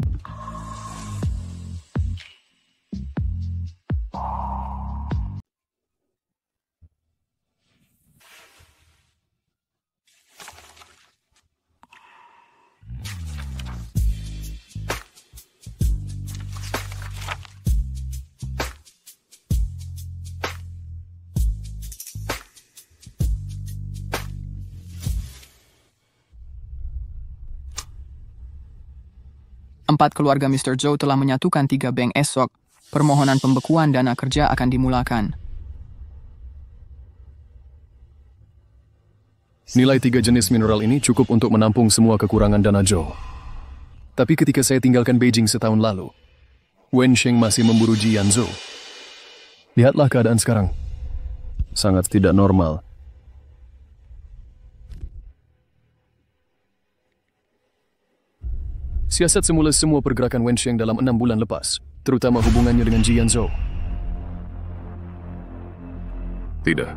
Empat keluarga Mr. Zhou telah menyatukan 3 bank esok. Permohonan pembekuan dana kerja akan dimulakan. Nilai 3 jenis mineral ini cukup untuk menampung semua kekurangan dana Zhou. Tapi ketika saya tinggalkan Beijing setahun lalu, Wen Sheng masih memburu Ji Yanzhou. Lihatlah keadaan sekarang. Sangat tidak normal. Siasat semula semua pergerakan Wen Sheng dalam 6 bulan lepas, terutama hubungannya dengan Ji Yanzhou. Tidak.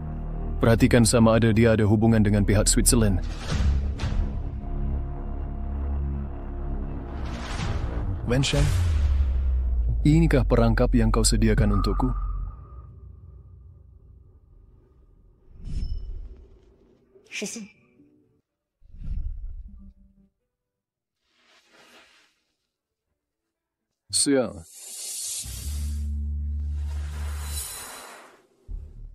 Perhatikan sama ada dia ada hubungan dengan pihak Switzerland. Wen Sheng, inikah perangkap yang kau sediakan untukku? Sial.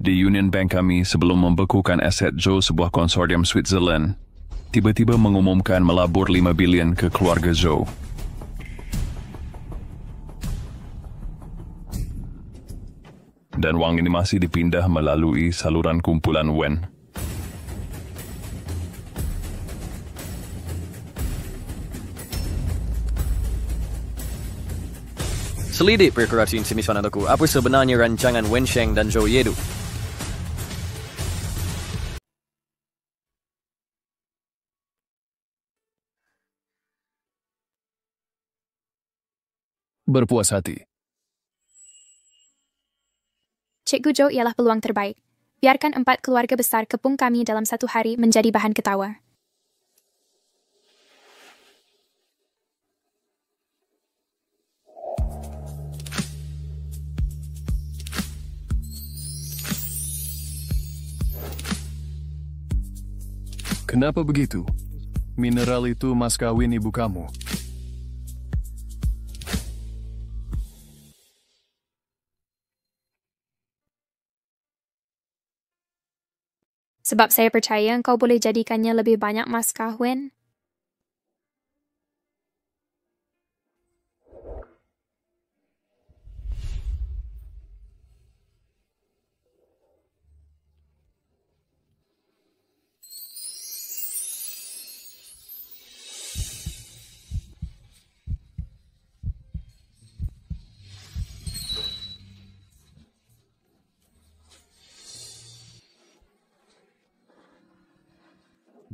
Di Union Bank kami sebelum membekukan aset Zhou sebuah konsorsium Switzerland, tiba-tiba mengumumkan melabur 5 bilion ke keluarga Zhou. Dan wang ini masih dipindah melalui saluran kumpulan Wen. Selidik perkara ini aku. Apa sebenarnya rancangan Wen Sheng dan Zhou Yedu? Berpuas hati. Cikgu Zhou ialah peluang terbaik. Biarkan 4 keluarga besar kepung kami dalam 1 hari menjadi bahan ketawa. Kenapa begitu? Mineral itu mas kawin ibu kamu. Sebab saya percaya engkau boleh jadikannya lebih banyak mas kahwin.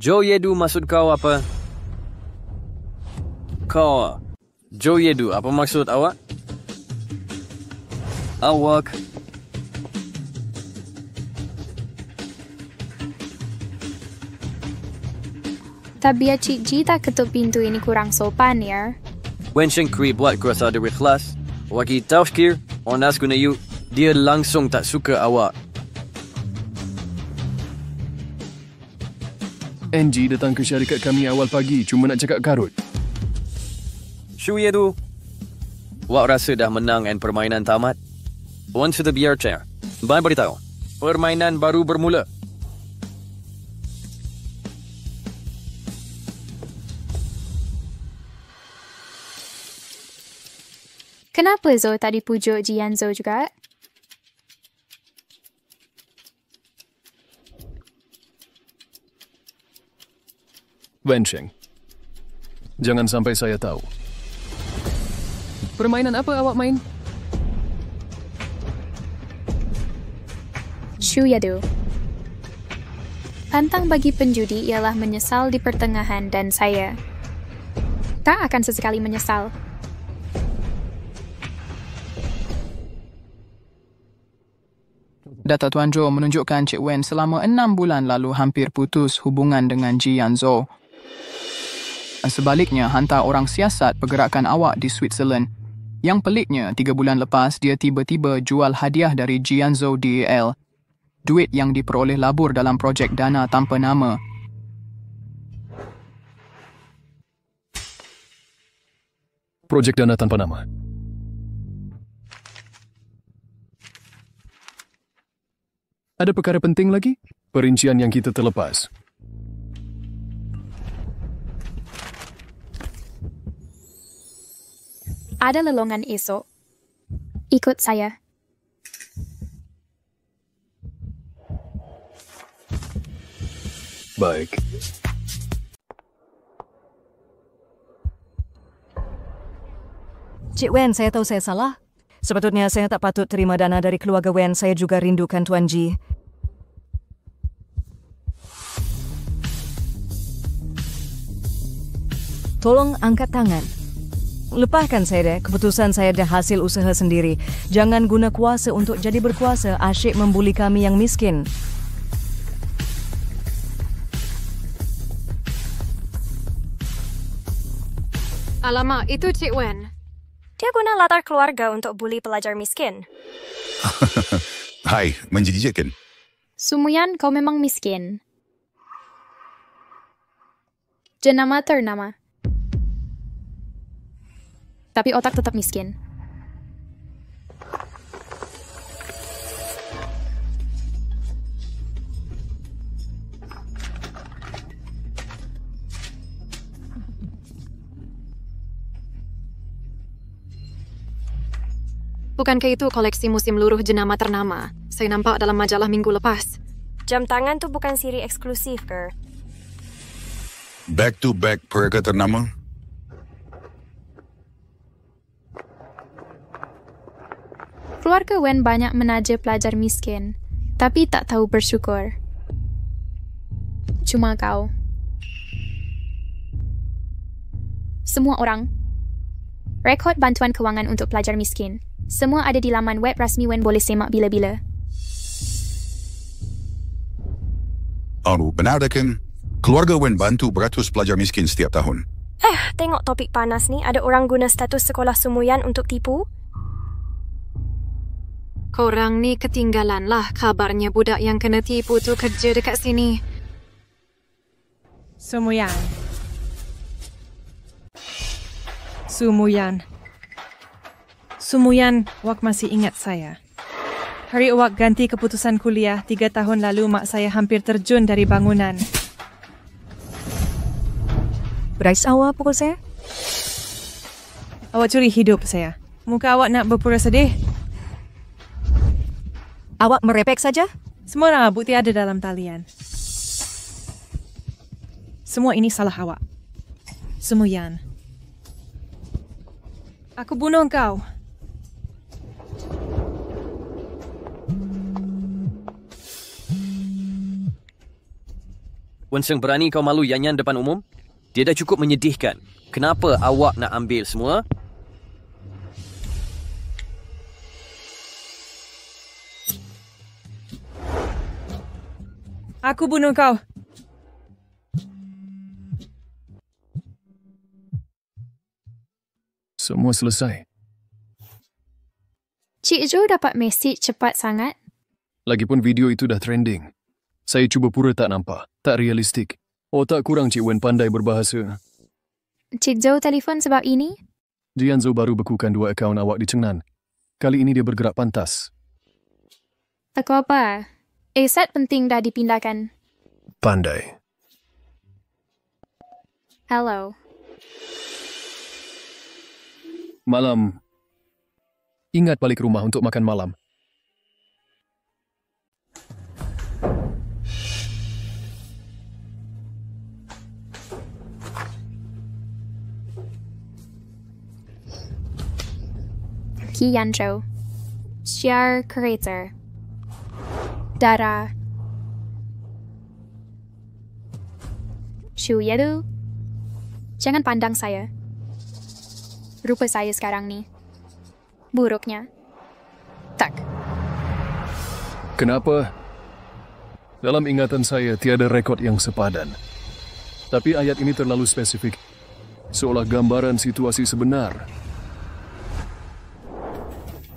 Zhou Yedu maksud kau apa? Zhou Yedu, apa maksud awak? Awak. Tabiat Cik Ji tak ketuk pintu ini kurang sopan ya. Wen Sheng Kui buat kuasa ada ikhlas. Waki tafkir, onas guna you, dia langsung tak suka awak. NG datang ke syarikat kami awal pagi cuma nak cakap karut. Zhou Yedu, awak rasa dah menang dan permainan tamat? Wan sudah biar chair. Bye beritahu. Permainan baru bermula. Kenapa Zhou tak dipujuk Ji Yanzhou juga? Wen Sheng, jangan sampai saya tahu. Permainan apa awak main? Zhou Yedu. Pantang bagi penjudi ialah menyesal di pertengahan dan saya tak akan sesekali menyesal. Data Tuan Zhou menunjukkan Cik Wen selama 6 bulan lalu hampir putus hubungan dengan Ji Yanzhou. Sebaliknya, hantar orang siasat pergerakan awak di Switzerland. Yang peliknya, 3 bulan lepas, dia tiba-tiba jual hadiah dari Ji Yanzhou DAL. Duit yang diperoleh labur dalam projek dana tanpa nama. Projek dana tanpa nama. Ada perkara penting lagi? Perincian yang kita terlepas. Ada lelongan esok. Ikut saya. Baik. Cik Wen, saya tahu saya salah. Sepatutnya saya tak patut terima dana dari keluarga Wen. Saya juga rindukan Tuan Ji. Tolong angkat tangan. Lepaskan saya deh. Keputusan saya dah hasil usaha sendiri. Jangan guna kuasa untuk jadi berkuasa. Asyik membuli kami yang miskin. Alamak, itu Cik Wen. Dia guna latar keluarga untuk buli pelajar miskin. Hai, menjijikkan. Sumuyan, kau memang miskin. Jenama ternama. Tapi otak tetap miskin. Bukankah itu koleksi musim luruh jenama ternama? Saya nampak dalam majalah minggu lepas. Jam tangan tu bukan siri eksklusif ke? Back to back pereka ternama? Keluarga Wen banyak menaja pelajar miskin, tapi tak tahu bersyukur. Cuma kau. Semua orang. Rekod bantuan kewangan untuk pelajar miskin. Semua ada di laman web rasmi Wen, boleh semak bila-bila. Benar kan? Keluarga Wen bantu beratus pelajar miskin setiap tahun. Tengok topik panas ni. Ada orang guna status sekolah Sumuyan untuk tipu? Korang ni ketinggalan lah kabarnya budak yang kena tipu tu kerja dekat sini. Sumuyan. Sumuyan. Sumuyan, awak masih ingat saya. Hari awak ganti keputusan kuliah 3 tahun lalu, mak saya hampir terjun dari bangunan. Berais awak pukul saya? Awak curi hidup saya. Muka awak nak berpura sedih. Awak merepek saja? Semua orang bukti ada dalam talian. Semua ini salah awak. Sumuyan. Aku bunuh kau. Wen Seng, berani kau malu Yanyan depan umum? Dia dah cukup menyedihkan. Kenapa awak nak ambil semua? Aku bunuh kau. Semua selesai. Cik Jo dapat mesej cepat sangat. Lagipun video itu dah trending. Saya cuba pura tak nampak. Tak realistik. Tak kurang Cik Wen pandai berbahasa. Cik Jo telefon sebab ini? Jianzo baru bekukan 2 akaun awak di Chengnan. Kali ini dia bergerak pantas. Aku apa? Aset penting dah dipindahkan. Pandai. Hello. Malam. Ingat balik rumah untuk makan malam. Ki Yanzhou. Share creator. Dara. Shu Yedu. Jangan pandang saya. Rupa saya sekarang ni. Buruknya. Tak. Kenapa? Dalam ingatan saya tiada rekod yang sepadan. Tapi ayat ini terlalu spesifik. Seolah gambaran situasi sebenar.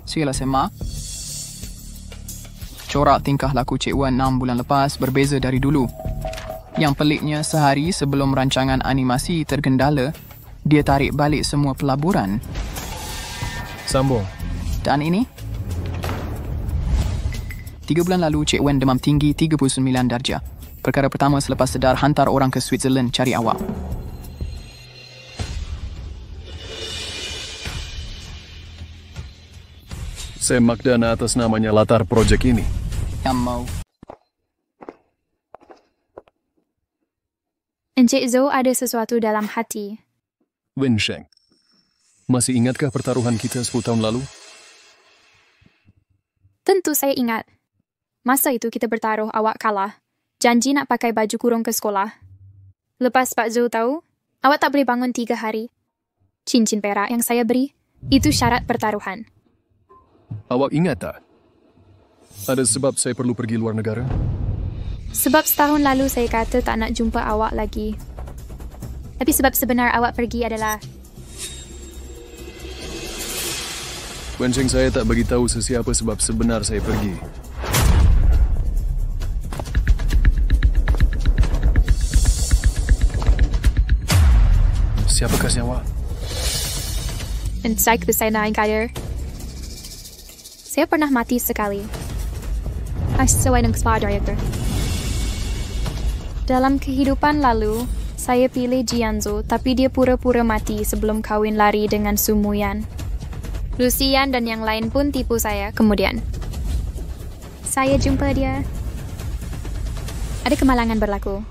Silalah semak. Corak tingkah laku Cik Wan 6 bulan lepas berbeza dari dulu. Yang peliknya, sehari sebelum rancangan animasi tergendala, dia tarik balik semua pelaburan. Sambung. Dan ini? 3 bulan lalu, Cik Wan demam tinggi 39 darjah. Perkara pertama selepas sedar, hantar orang ke Switzerland cari awak. Semak dana atas namanya latar projek ini. Yang mau. Encik Zhou ada sesuatu dalam hati. Wen Sheng. Masih ingatkah pertaruhan kita 10 tahun lalu? Tentu saya ingat. Masa itu kita bertaruh, awak kalah. Janji nak pakai baju kurung ke sekolah. Lepas Pak Zul tahu, awak tak boleh bangun 3 hari. Cincin perak yang saya beri, itu syarat pertaruhan. Awak ingat tak? Ada sebab saya perlu pergi luar negara? Sebab setahun lalu saya kata tak nak jumpa awak lagi. Tapi sebab sebenar awak pergi adalah... Wen Sheng, saya tak bagi tahu sesiapa sebab sebenar saya pergi. Siapakah si awak? Saya saya naik air. Saya pernah mati sekali. Sesuai dengan kesepakatan itu. Dalam kehidupan lalu, saya pilih Jianzhou, tapi dia pura-pura mati sebelum kawin lari dengan Sumuyan. Lucian dan yang lain pun tipu saya kemudian. Saya jumpa dia. Ada kemalangan berlaku.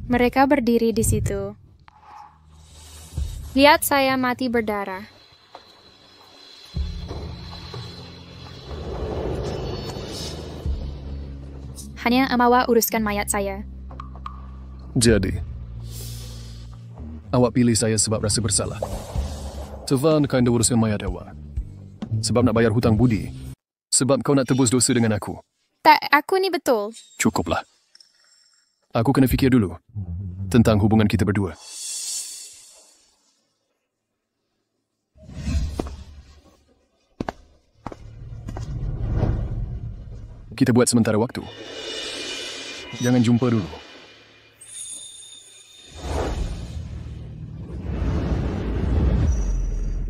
Mereka berdiri di situ. Lihat saya mati berdarah. Hanya Amawa uruskan mayat saya. Jadi, awak pilih saya sebab rasa bersalah. Tevan kinda uruskan mayat awak. Sebab nak bayar hutang budi. Sebab kau nak tebus dosa dengan aku. Tak, aku ni betul. Cukuplah. Aku kena fikir dulu tentang hubungan kita berdua. Kita buat sementara waktu. Jangan jumpa dulu.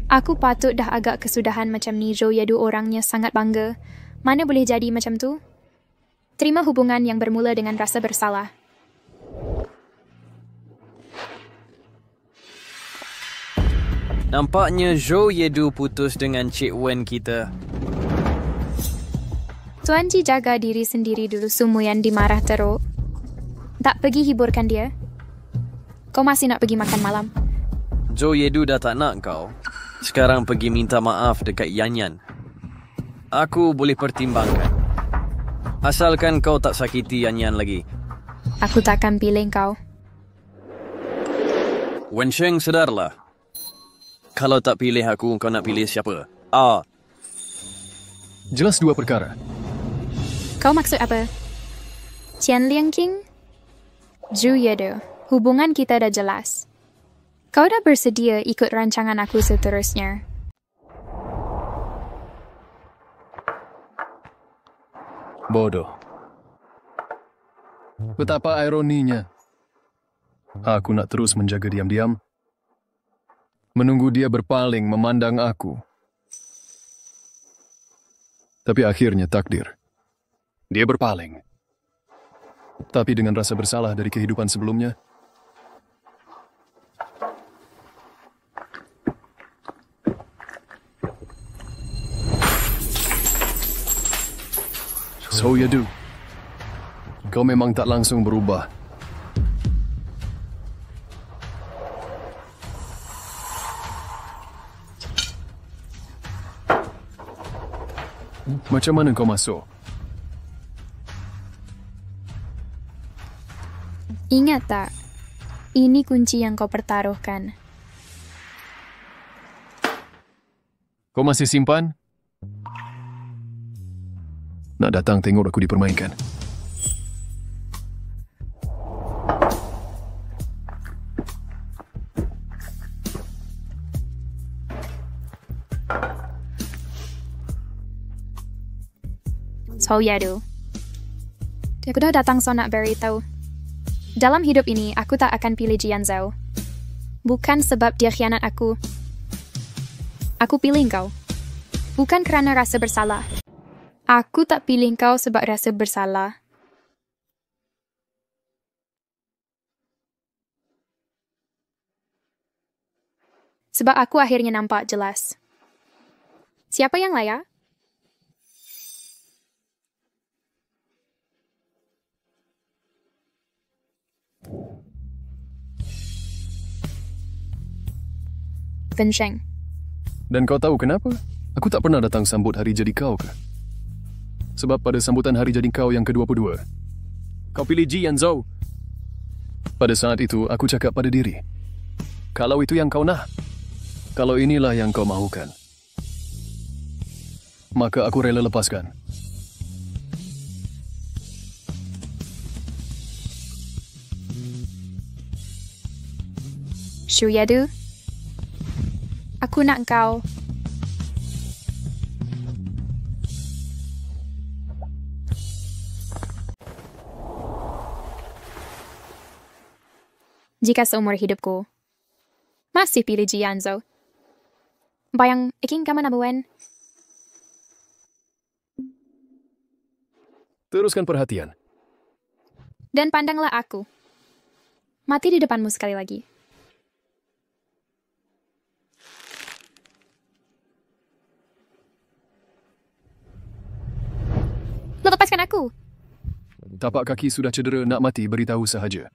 Aku patut dah agak kesudahan macam ni. Zhou Yadu orangnya sangat bangga. Mana boleh jadi macam tu? Terima hubungan yang bermula dengan rasa bersalah. Nampaknya Zhou Yadu putus dengan Cik Wen kita. Tuan Ji jaga diri sendiri dulu. Sumuyan dimarah teruk. Tak pergi hiburkan dia? Kau masih nak pergi makan malam? Zhou Yadu dah tak nak kau. Sekarang pergi minta maaf dekat Yanyan. Aku boleh pertimbangkan. Asalkan kau tak sakiti Yanyan lagi. Aku takkan pilih kau. Wen Sheng, sedarlah. Kalau tak pilih aku, kau nak pilih siapa? Jelas dua perkara. Kau maksud apa? Qian Liang King? Zhou Yadu, hubungan kita dah jelas. Kau dah bersedia ikut rancangan aku seterusnya. Bodoh. Betapa ironinya. Aku nak terus menjaga diam-diam. Menunggu dia berpaling memandang aku. Tapi akhirnya takdir. Dia berpaling. Tapi dengan rasa bersalah dari kehidupan sebelumnya. Zhou Yadu, kau memang tak langsung berubah. Macam mana kau masuk? Ingat tak? Ini kunci yang kau pertaruhkan. Kau masih simpan? Nak datang tengok aku dipermainkan. Zhou Yadu. Aku dah datang so nak beritahu. Dalam hidup ini, aku tak akan pilih Jianzhou. Bukan sebab dia khianat aku. Aku pilih kau. Bukan kerana rasa bersalah. Aku tak pilih kau sebab rasa bersalah. Sebab aku akhirnya nampak jelas. Siapa yang layak? Wen Sheng. Dan kau tahu kenapa? Aku tak pernah datang sambut hari jadi kau ke? Sebab pada sambutan hari jadi kau yang ke-22, kau pilih Ji Yanzhou. Pada saat itu, aku cakap pada diri, kalau itu yang kau nak, kalau inilah yang kau mahukan, maka aku rela lepaskan. Xu Yadu, aku nak kau. Jika seumur hidupku masih pilih Ji Yanzhou, bayang iking kamu nak buat? Teruskan perhatian. Dan pandanglah aku. Mati di depanmu sekali lagi. Lepaskan aku. Tapak kaki sudah cedera, nak mati beritahu sahaja.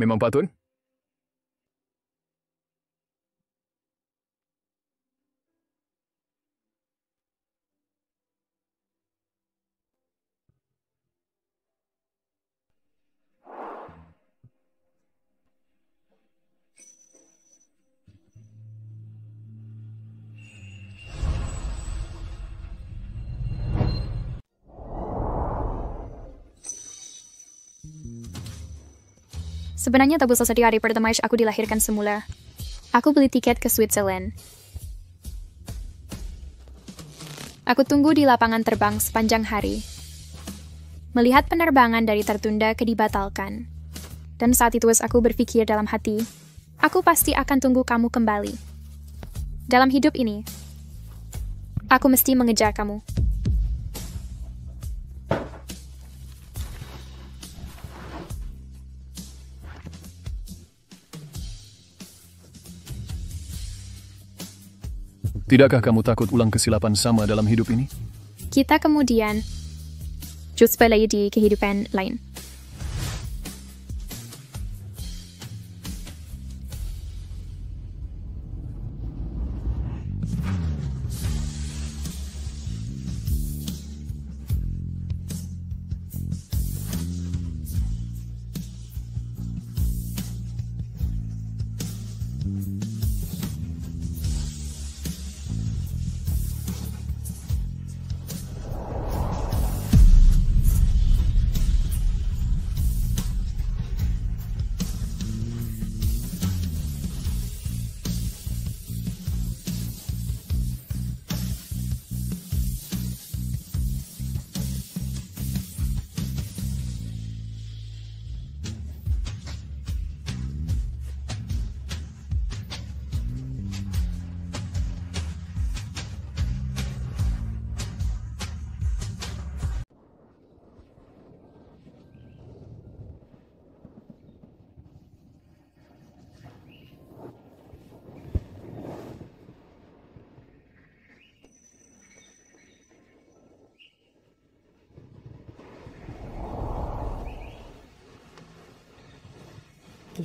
Memang patut? Sebenarnya tak bisa sedih hari pertama aku dilahirkan semula. Aku beli tiket ke Switzerland. Aku tunggu di lapangan terbang sepanjang hari. Melihat penerbangan dari tertunda ke dibatalkan. Dan saat itu aku berpikir dalam hati, aku pasti akan tunggu kamu kembali. Dalam hidup ini, aku mesti mengejar kamu. Tidakkah kamu takut ulang kesilapan sama dalam hidup ini? Kita kemudian jumpa lagi di kehidupan lain.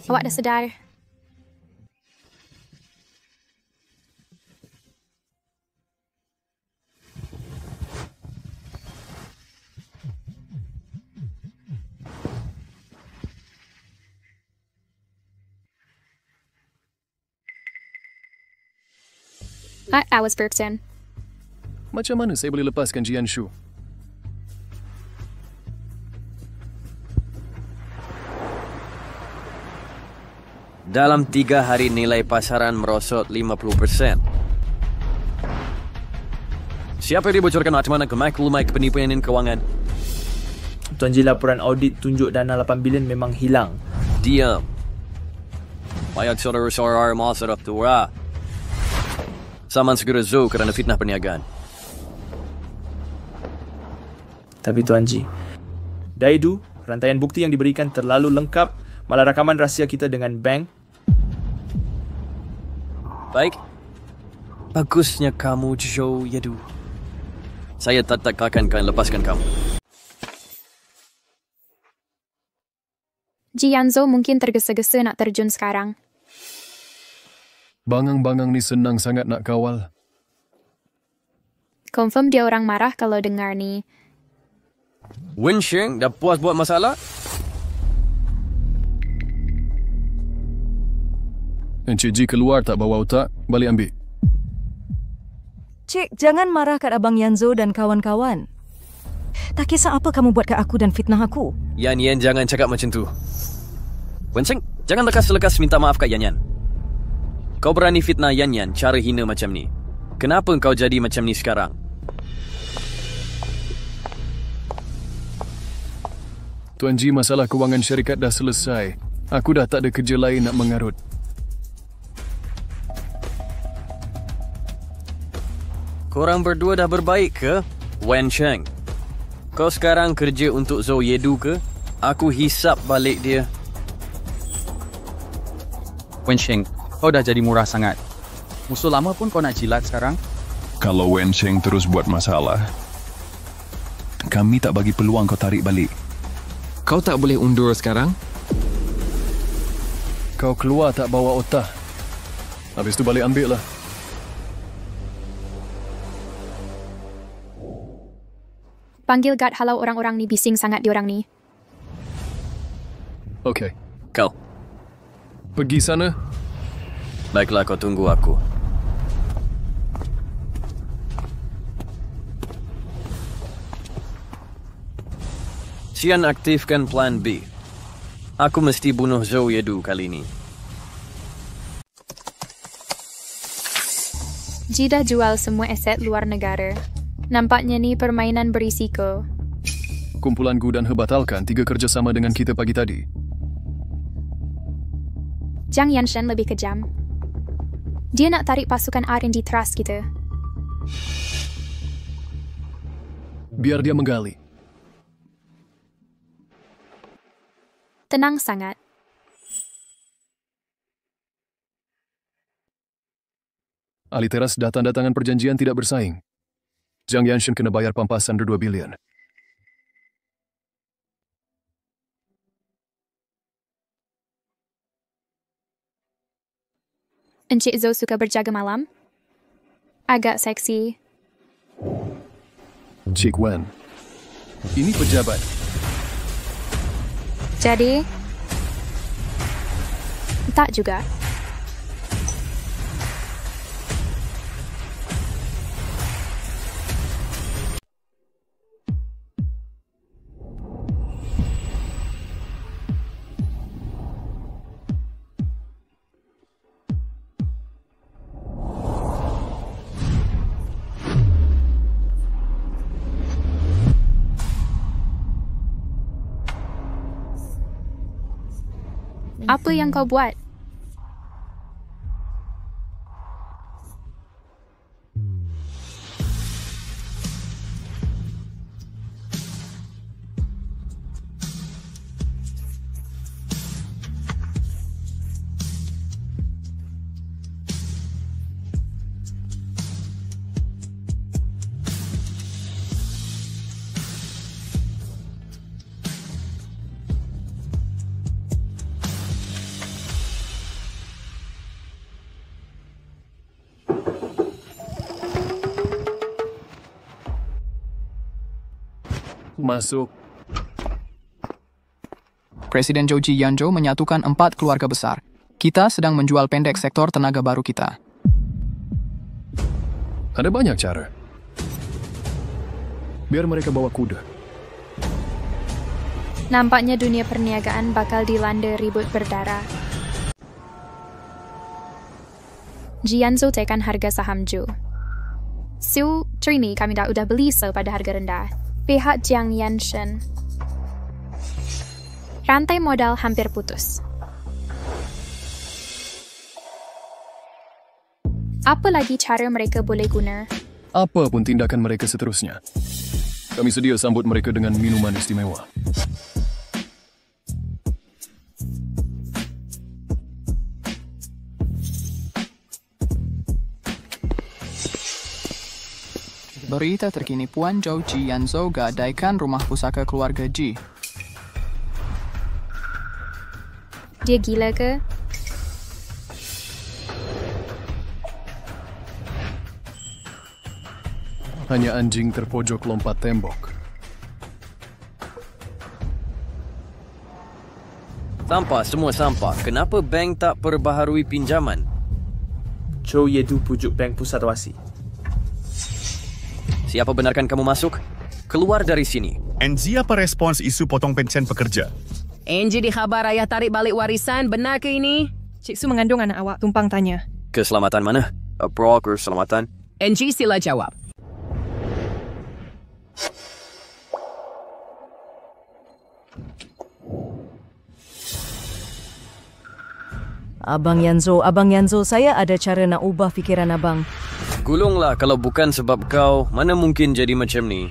Awak dah sedar? I was Bergson. Macam mana saya boleh lepaskan Jian Shu? Dalam 3 hari nilai pasaran merosot 50%. Siapa yang dibocorkan macam mana ke maklumat penipuan kewangan? Tuan Ji, laporan audit tunjuk dana 8 bilion memang hilang. Diam. Bayar saudara-saudara masyarakat tua. Saman segera Zhou kerana fitnah perniagaan. Tapi Tuan Ji, Daidu, rantaian bukti yang diberikan terlalu lengkap, malah rakaman rahsia kita dengan bank. Baik. Bagusnya kamu, Zhou Yedu. Saya tak akan lepaskan kamu. Jianzhou mungkin tergesa-gesa nak terjun sekarang. Bangang-bangang ni senang sangat nak kawal. Confirm dia orang marah kalau dengar ni. Wensheng dah puas buat masalah? Encik Ji keluar tak bawa otak, balik ambil. Cik, jangan marah kat Abang Yanzo dan kawan-kawan. Tak kisah apa kamu buat kat aku dan fitnah aku. Yan, jangan cakap macam tu. Wensheng, jangan lekas-lekas minta maaf kat Yan. Kau berani fitnah Yan cara hina macam ni. Kenapa kau jadi macam ni sekarang? Tuan Ji, masalah kewangan syarikat dah selesai. Aku dah tak ada kerja lain nak mengarut. Korang berdua dah berbaik ke, Wensheng? Kau sekarang kerja untuk Zhou Yedu ke? Aku hisap balik dia. Wensheng, kau dah jadi murah sangat. Musuh lama pun kau nak jilat sekarang? Kalau Wensheng terus buat masalah, kami tak bagi peluang kau tarik balik. Kau tak boleh undur sekarang? Kau keluar tak bawa otak. Habis tu balik ambil lah. Panggil guard halau orang-orang ni bising sangat diorang ni. Okey. Kau. Pergi sana. Baiklah, kau tunggu aku. Xian aktifkan plan B. Aku mesti bunuh Zhou Yedu kali ni. Ji dah jual semua aset luar negara. Nampaknya ni permainan berisiko. Kumpulan Gu dan He batalkan 3 kerjasama dengan kita pagi tadi. Jiang Yanshen lebih kejam. Dia nak tarik pasukan R&D Trust kita. Biar dia menggali. Tenang sangat. Ahli teras dah tanda tangan perjanjian tidak bersaing. Jiang Yanshen kena bayar pampasan 2 bilion. Encik Zhou suka berjaga malam? Agak seksi. Cik Wen, ini pejabat. Jadi? Tak juga. Apa yang kau buat? Masuk. Presiden Zhou Jianzhou menyatukan 4 keluarga besar. Kita sedang menjual pendek sektor tenaga baru kita. Ada banyak cara. Biar mereka bawa kuda. Nampaknya dunia perniagaan bakal dilanda ribut berdarah. Jianzhou tekan harga saham Zhou. Siu, Trini kami dah udah beli pada harga rendah. Pihak Jiang Yanshen. Rantai modal hampir putus. Apa lagi cara mereka boleh guna? Apa pun tindakan mereka seterusnya. Kami sedia sambut mereka dengan minuman istimewa. Berita terkini Puan Zhou Ji Yanzhou gadaikan rumah pusaka keluarga Ji. Dia gila ke? Hanya anjing terpojok lompat tembok. Sampah, semua sampah. Kenapa bank tak perbaharui pinjaman? Zhou Yedu pujuk bank pusat wasi. Siapa benarkan kamu masuk? Keluar dari sini. NG, apa respons isu potong pensiun pekerja? NG dikhabar ayah tarik balik warisan. Benar ke ini? Cik Su mengandung anak awak, tumpang tanya. Keselamatan mana? Pro keselamatan? NG sila jawab. Abang Yanzhou, saya ada cara nak ubah fikiran abang. Gulunglah, kalau bukan sebab kau, mana mungkin jadi macam ni?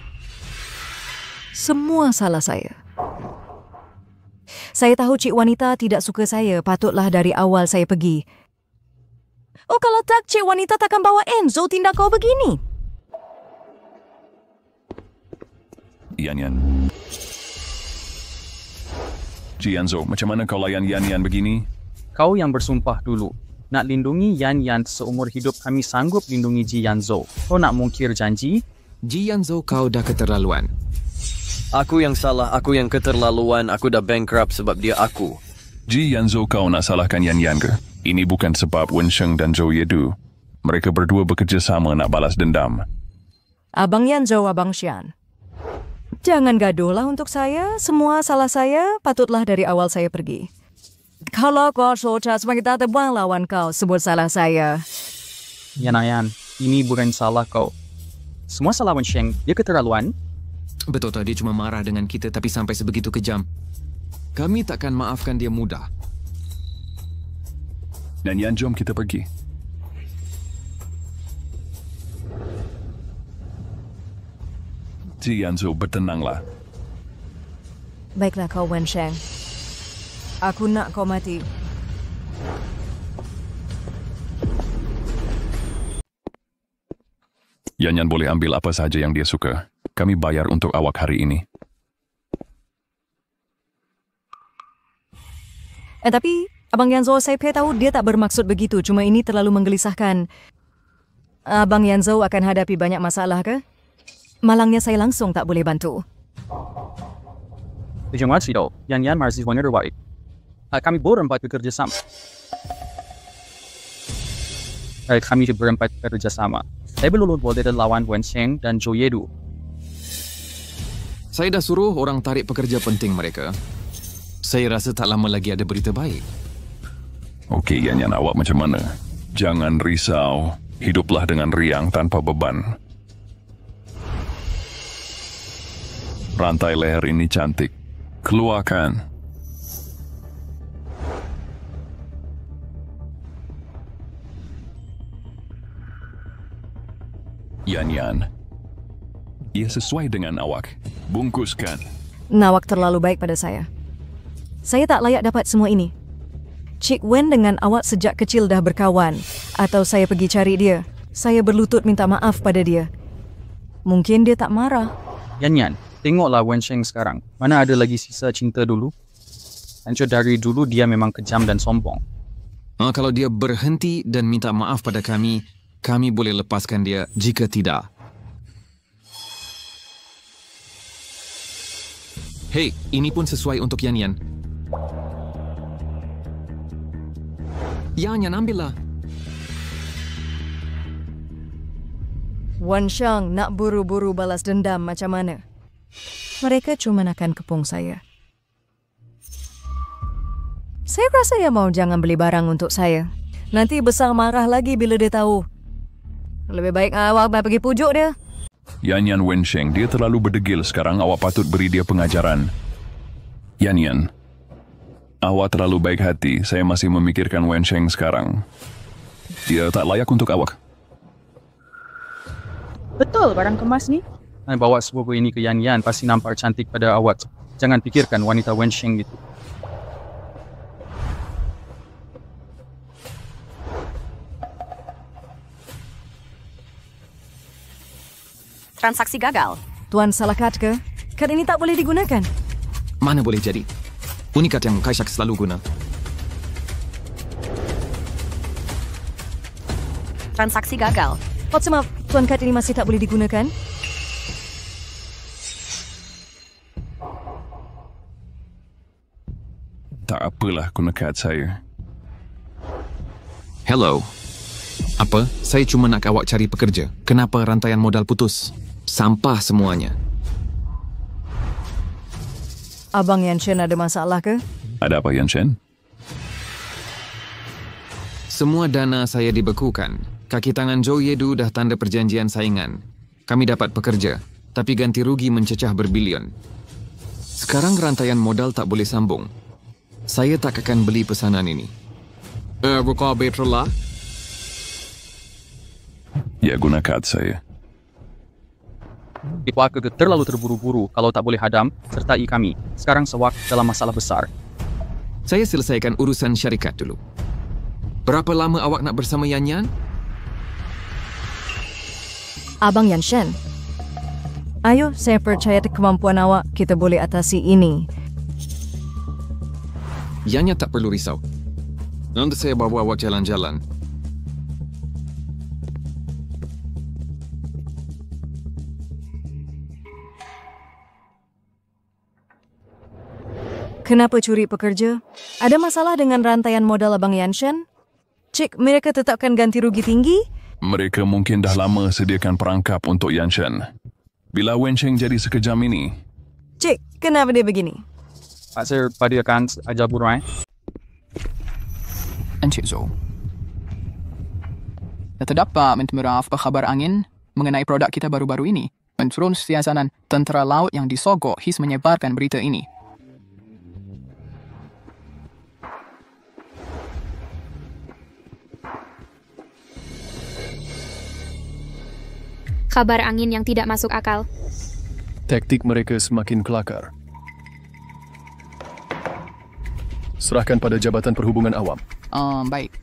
Semua salah saya. Saya tahu cik wanita tidak suka saya, patutlah dari awal saya pergi. Oh, kalau tak, cik wanita takkan bawa Enzo tindak kau begini. Yan. Ji Yanzhou, macam mana kau layan Yan begini? Kau yang bersumpah dulu. Nak lindungi Yan seumur hidup kami sanggup lindungi Ji Yanzhou. Kau nak mungkir janji? Ji Yanzhou, kau dah keterlaluan. Aku yang salah, aku yang keterlaluan, aku dah bankrupt sebab dia aku. Ji Yanzhou, kau nak salahkan Yan ke? Ini bukan sebab Wensheng dan Zhou Yedu. Mereka berdua bekerjasama nak balas dendam. Abang Yanzhou, Abang Xian. Jangan gaduhlah untuk saya. Semua salah saya, patutlah dari awal saya pergi. Kalau kau soca sebagai tak terbuang lawan kau, sebut salah saya. Yan, ini bukan salah kau. Semua salah Wensheng, dia keterlaluan. Betul, dia cuma marah dengan kita tapi sampai sebegitu kejam. Kami takkan maafkan dia mudah. Dan Yan, jom kita pergi. Ji Yanzhou, bertenanglah. Baiklah kau Wensheng. Aku nak kau mati. Yan boleh ambil apa saja yang dia suka. Kami bayar untuk awak hari ini. Tapi, Abang Yanzhou, saya tahu dia tak bermaksud begitu. Cuma ini terlalu menggelisahkan. Abang Yanzhou akan hadapi banyak masalah ke? Malangnya saya langsung tak boleh bantu. Terima kasih, Yan masih wanita terbaik. Kami berempat bekerja sama. Kami berempat bekerja sama. Saya belum boleh lawan Wensheng dan Zhou Yedu. Saya dah suruh orang tarik pekerja penting mereka. Saya rasa tak lama lagi ada berita baik. Okey, Yan, awak macam mana? Jangan risau. Hiduplah dengan riang tanpa beban. Rantai leher ini cantik. Keluarkan. Yan. Ia sesuai dengan awak. Bungkuskan. Nawak terlalu baik pada saya. Saya tak layak dapat semua ini. Cik Wen dengan awak sejak kecil dah berkawan. Atau saya pergi cari dia. Saya berlutut minta maaf pada dia. Mungkin dia tak marah. Yan, tengoklah Wensheng sekarang. Mana ada lagi sisa cinta dulu? Hancur dari dulu dia memang kejam dan sombong. Kalau dia berhenti dan minta maaf pada kami boleh lepaskan dia. Jika tidak. Hei, ini pun sesuai untuk Yan. Yan, ambillah. Wensheng nak buru-buru balas dendam macam mana? Mereka cuma akan kepung saya. Saya rasa dia mau jangan beli barang untuk saya. Nanti besar marah lagi bila dia tahu. Lebih baik awak pergi pujuk dia. Yan Wensheng, dia terlalu berdegil sekarang. Awak patut beri dia pengajaran. Yan, awak terlalu baik hati. Saya masih memikirkan Wensheng sekarang. Dia tak layak untuk awak. Betul barang kemas ni. Saya bawa sebuah ini ke Yan Yan, pasti nampak cantik pada awak. Jangan fikirkan wanita Wensheng itu. Transaksi gagal. Tuan salah kad ke? Kad ini tak boleh digunakan. Mana boleh jadi? Unikat yang Kaishak selalu guna. Transaksi gagal. Maaf, tuan kad ini masih tak boleh digunakan. Tak apalah guna kad saya. Hello. Apa? Saya cuma nak awak cari pekerja. Kenapa rantaian modal putus? Sampah semuanya. Abang Yan Shen ada masalah ke? Ada apa, Yan Shen? Semua dana saya dibekukan. Kaki tangan Zhou Yedu dah tanda perjanjian saingan. Kami dapat pekerja, tapi ganti rugi mencecah berbilion. Sekarang rantaian modal tak boleh sambung. Saya tak akan beli pesanan ini. Buka betul lah. Ya, guna kad saya. Warga terlalu terburu-buru kalau tak boleh hadam, sertai kami. Sekarang sewak dalam masalah besar. Saya selesaikan urusan syarikat dulu. Berapa lama awak nak bersama Yan Yan? Abang Yan Shen. Ayo, saya percaya kemampuan awak. Kita boleh atasi ini. Yan Yan tak perlu risau. Nanti saya bawa awak jalan-jalan. Kenapa curi pekerja? Ada masalah dengan rantaian modal Abang Yan Shen? Cik, mereka tetapkan ganti rugi tinggi? Mereka mungkin dah lama sediakan perangkap untuk Yan Shen. Bila Wensheng jadi sekejam ini? Cik, kenapa dia begini? Pak Sir, pada akan ajar burai. Encik Zhou. Dah terdapat minta maaf berkhabar angin mengenai produk kita baru-baru ini. Menurut siasanan tentera laut yang disogok HIS menyebarkan berita ini. Kabar angin yang tidak masuk akal. Taktik mereka semakin kelakar. Serahkan pada Jabatan Perhubungan Awam. Baik.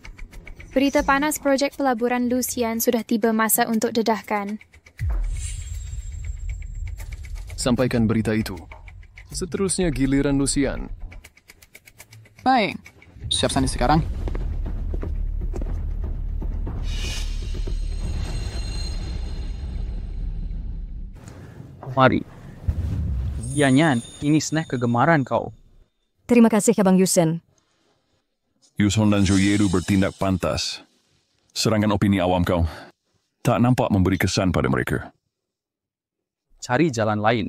Berita panas projek pelaburan Lucian sudah tiba masa untuk dedahkan. Sampaikan berita itu. Seterusnya giliran Lucian. Baik. Siap sana sekarang. Mari. Yan Yan, ini snack kegemaran kau. Terima kasih, Abang Yusen. Yuson dan Zhou Yedu bertindak pantas. Serangan opini awam kau. Tak nampak memberi kesan pada mereka. Cari jalan lain.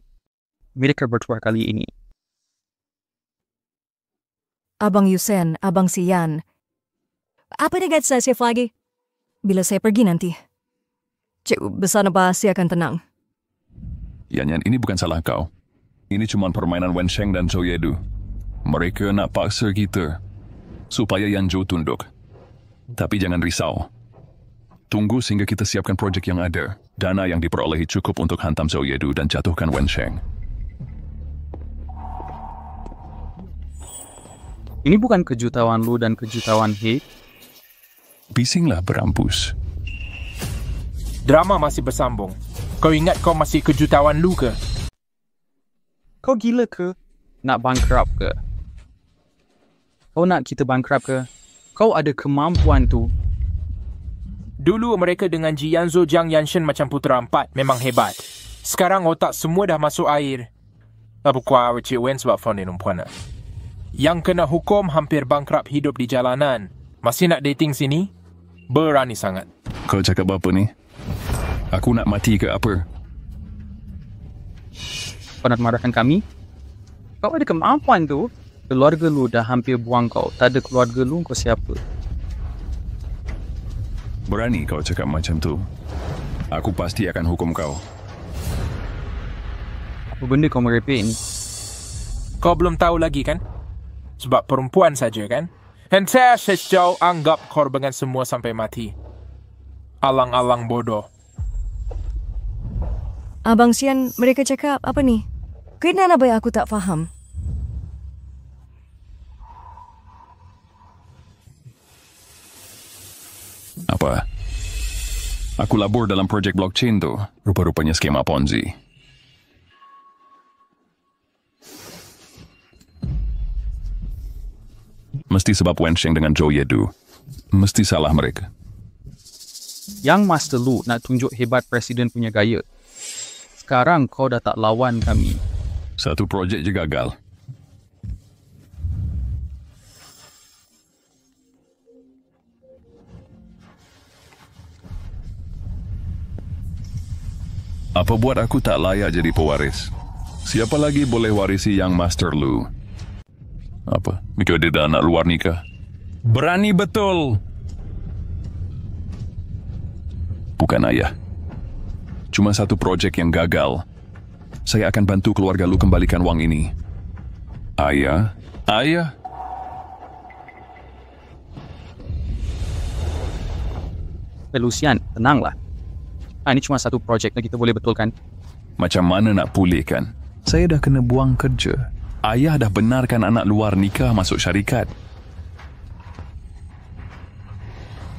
Mereka bertuah kali ini. Abang Yusen, Abang Sian. Apa dengan saya lagi? Bila saya pergi nanti? Cik besar pasti akan tenang. Yan Yan, ini bukan salah kau. Ini cuma permainan Wensheng dan Zhou Yedu. Mereka nak paksa kita supaya Yan Zhou tunduk. Tapi jangan risau. Tunggu sehingga kita siapkan projek yang ada. Dana yang diperolehi cukup untuk hantam Zhou Yedu dan jatuhkan Wensheng. Ini bukan kejutawan lu dan kejutawan He. Bisinglah berampus. Drama masih bersambung. Kau ingat kau masih kejutawan lu ke? Kau gila ke? Nak bankrupt ke? Kau nak kita bankrupt ke? Kau ada kemampuan tu. Dulu mereka dengan Jianzhou Jiang Yanshen macam putera empat. Memang hebat. Sekarang otak semua dah masuk air. Apa kuah Cik Wen sebab phone ni numpuan nak. Yang kena hukum hampir bankrupt hidup di jalanan. Masih nak dating sini? Berani sangat. Kau cakap apa ni? Aku nak mati ke apa? Kau nak marahkan kami? Kau ada kemampuan tu. Keluarga lu dah hampir buang kau. Tak ada keluarga lu, kau siapa? Berani kau cakap macam tu. Aku pasti akan hukum kau. Apa benda kau merepek ni? Kau belum tahu lagi kan? Sebab perempuan saja kan? Hentah sejauh anggap korban semua sampai mati. Alang-alang bodoh. Abang Sian, mereka cakap apa ni? Kenapa baik aku tak faham? Apa? Aku labur dalam projek blockchain tu. Rupa-rupanya skema Ponzi. Mesti sebab Wensheng dengan Zhou Yedu. Mesti salah mereka. Yang Master Lu nak tunjuk hebat Presiden punya gaya. Sekarang kau dah tak lawan kami. Satu projek je gagal. Apa buat aku tak layak jadi pewaris? Siapa lagi boleh warisi yang Master Lu? Apa? Mikir dia dah anak luar nikah? Berani betul! Bukan ayah. Cuma satu projek yang gagal. Saya akan bantu keluarga Lu kembalikan wang ini. Ayah? Ayah? Lucian, tenanglah. Ini cuma satu projek yang kita boleh betulkan. Macam mana nak pulihkan? Saya dah kena buang kerja. Ayah dah benarkan anak luar nikah masuk syarikat.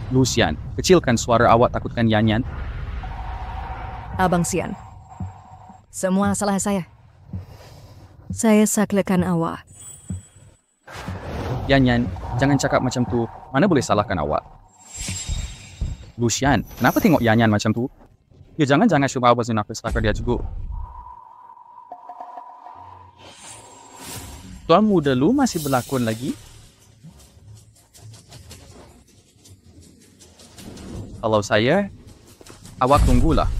Lucian, kecilkan suara awak takutkan Yan Yan. Abang Sian, semua salah saya. Saya saklakan awak. Yan Yan, jangan cakap macam tu. Mana boleh salahkan awak? Lucian, kenapa tengok Yan Yan macam tu? Ya jangan-jangan cuba awak nak salahkan dia juga. Tuan muda Lu masih berlakon lagi? Kalau saya, awak tunggulah.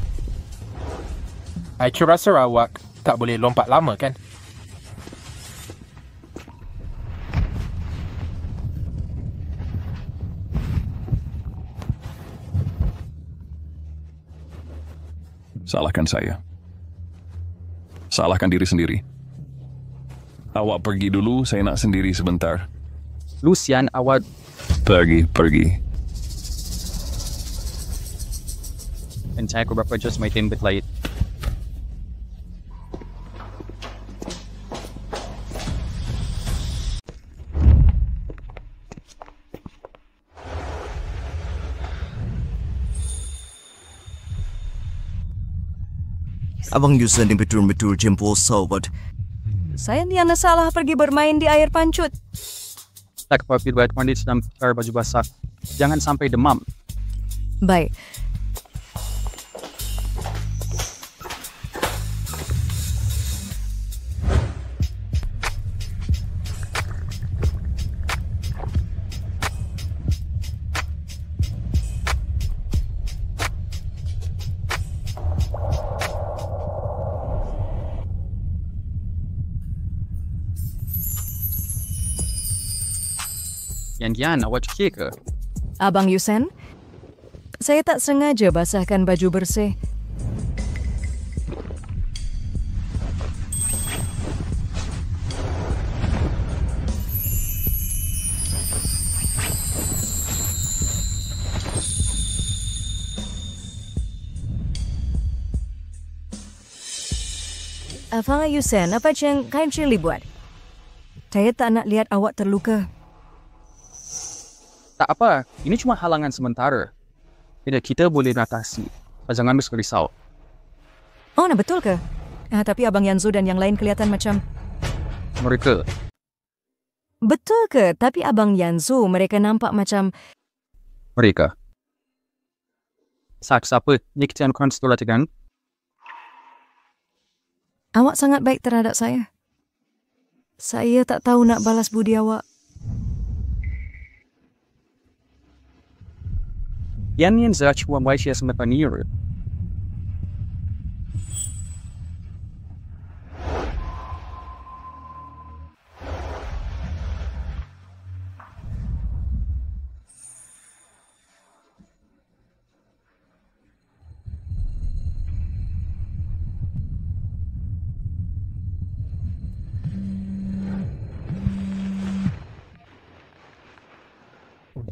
Aku rasa awak tak boleh lompat lama kan? Salahkan saya. Salahkan diri sendiri. Awak pergi dulu, saya nak sendiri sebentar. Lucian, awak... Pergi. Dan saya aku berapa just maitin bit late. Abang Yusen yang betul-betul jempol sobat. Saya tiada salah pergi bermain di air pancut. Tak apa, Pilbait mandi sedang tukar baju basah. Jangan sampai demam. Baik. Yan, awak cuci ke? Abang Yusen, saya tak sengaja basahkan baju bersih. Abang Yusen, apa yang kain cili buat? Saya tak nak lihat awak terluka. Tak apa, ini cuma halangan sementara. Tidak, kita boleh atasi. Jangan risau. Oh, nah betul ke? Tapi Abang Yanzu dan yang lain kelihatan macam... Mereka. Betul ke? Tapi Abang Yanzu, mereka nampak macam... Mereka. Siapa? Ini kita akan konsultasikan. Awak sangat baik terhadap saya. Saya tak tahu nak balas budi awak. Yan za cuma Malaysia sempat niru.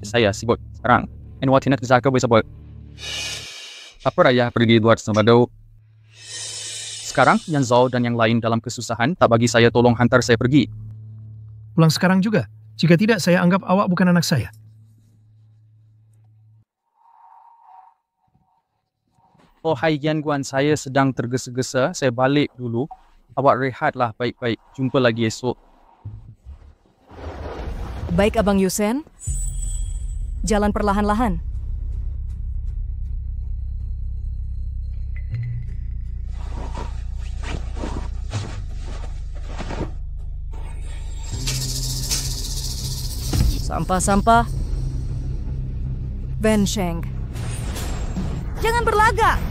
Saya sibuk sekarang. And what not zaga boleh sebut. Apa raya pergi luar Sabado? Sekarang, Yan Zhao dan yang lain dalam kesusahan tak bagi saya tolong hantar saya pergi. Pulang sekarang juga. Jika tidak, saya anggap awak bukan anak saya. Oh, hai Yan Guan, saya sedang tergesa-gesa. Saya balik dulu. Awak rehatlah baik-baik. Jumpa lagi esok. Baik, Abang Yusen. Jalan perlahan-lahan. Sampah-sampah. Ben Sheng. Jangan berlagak.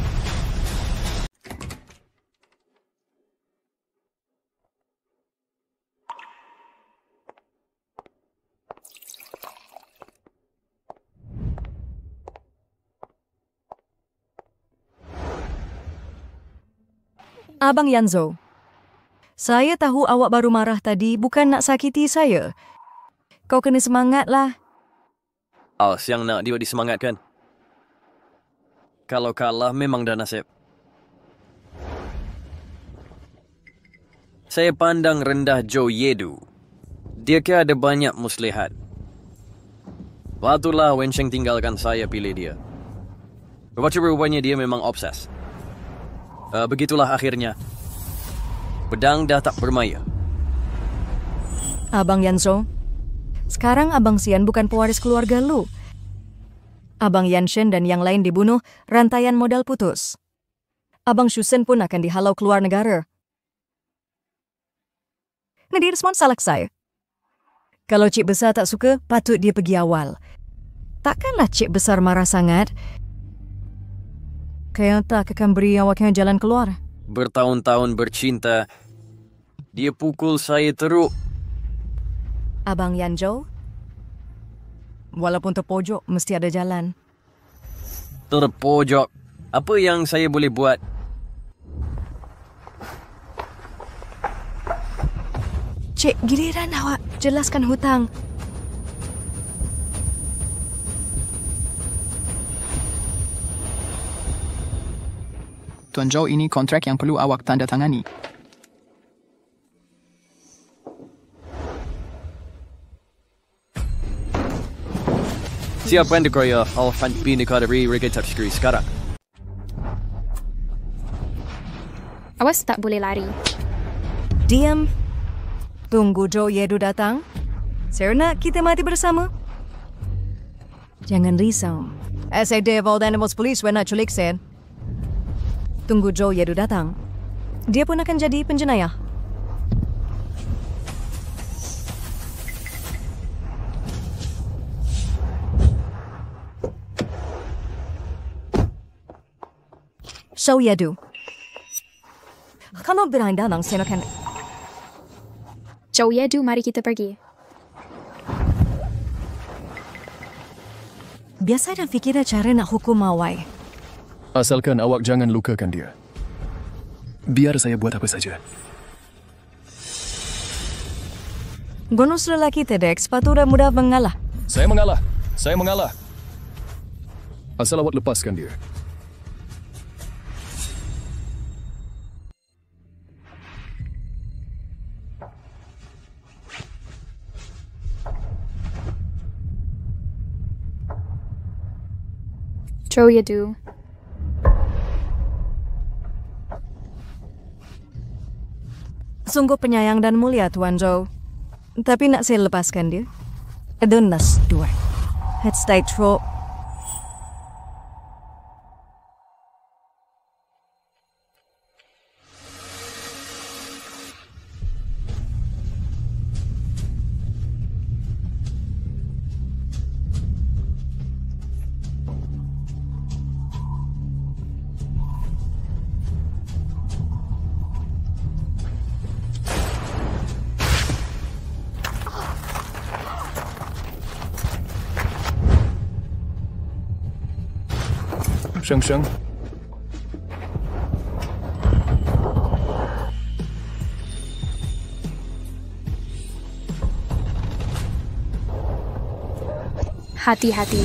Abang Yanzo, saya tahu awak baru marah tadi bukan nak sakiti saya. Kau kena semangatlah. Siang nak dia disemangatkan. Kalau kalah memang dah nasib. Saya pandang rendah Zhou Yedu. Dia kira ada banyak muslihat. Patutlah Wen Sheng tinggalkan saya pilih dia. Rupa-rupanya dia memang obses. Begitulah akhirnya. Pedang dah tak bermaya. Abang Yanzo, sekarang Abang Xian bukan pewaris keluarga lu. Abang Yanshen dan yang lain dibunuh, rantaian modal putus. Abang Shusen pun akan dihalau keluar negara. Nah, respon salah saya. Kalau Cik Besar tak suka, patut dia pergi awal. Takkanlah Cik Besar marah sangat. Kayak tak akan beri awaknya jalan keluar. Bertahun-tahun bercinta, dia pukul saya teruk. Abang Yanzhou, walaupun terpojok, mesti ada jalan. Terpojok? Apa yang saya boleh buat? Cik, giliran awak jelaskan hutang. Tuan Zhou, ini kontrak yang perlu awak tanda tangani. Siapa yang dikeroyok Alfan bin Kadari Riga Touchscreen sekarang? Awas tak boleh lari. Diam. Tunggu Zhou Yedu datang. Saya nak kita mati bersama. Jangan risau. SAD of all the animals police when nak culik sen. Tunggu Zhou Yedu datang. Dia pun akan jadi penjenayah. Zhou Yedu. Kalau berani datang, saya akan... Zhou Yedu, mari kita pergi. Biasa dah fikir cara nak hukum Mawai. Asalkan awak jangan lukakan dia. Biar saya buat apa saja. Bonus lelaki TEDx patutlah mudah mengalah. Saya mengalah. Saya mengalah. Asal awak lepaskan dia. Zhou Yedu. Sungguh penyayang dan mulia Tuan Zhou. Tapi nak saya lepaskan dia. Adunas dua. Head state throw. Sheng. Hati-hati.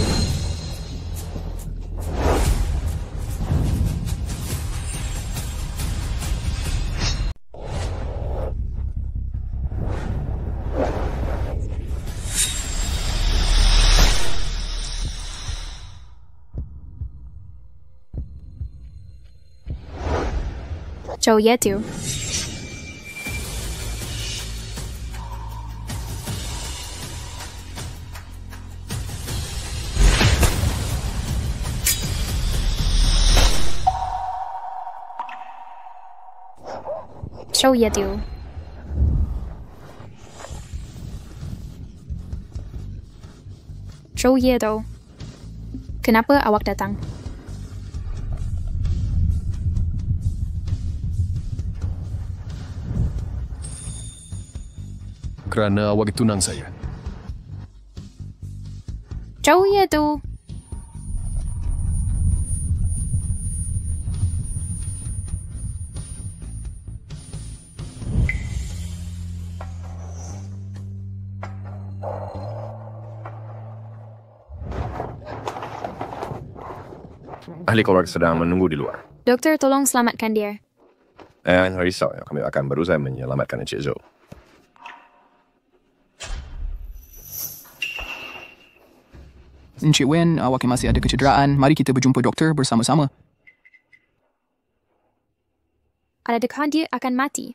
Zhou Yedu. Zhou Yedu. Zhou Yedu. Kenapa awak datang? Kerana awak tunang saya. Zhou Yedu. Ahli keluarga sedang menunggu di luar. Doktor, tolong selamatkan dia. Jangan risau, kami akan berusaha menyelamatkan Encik Zhou. Encik Wen, awak masih ada kecederaan. Mari kita berjumpa doktor bersama-sama. Adakah dia akan mati?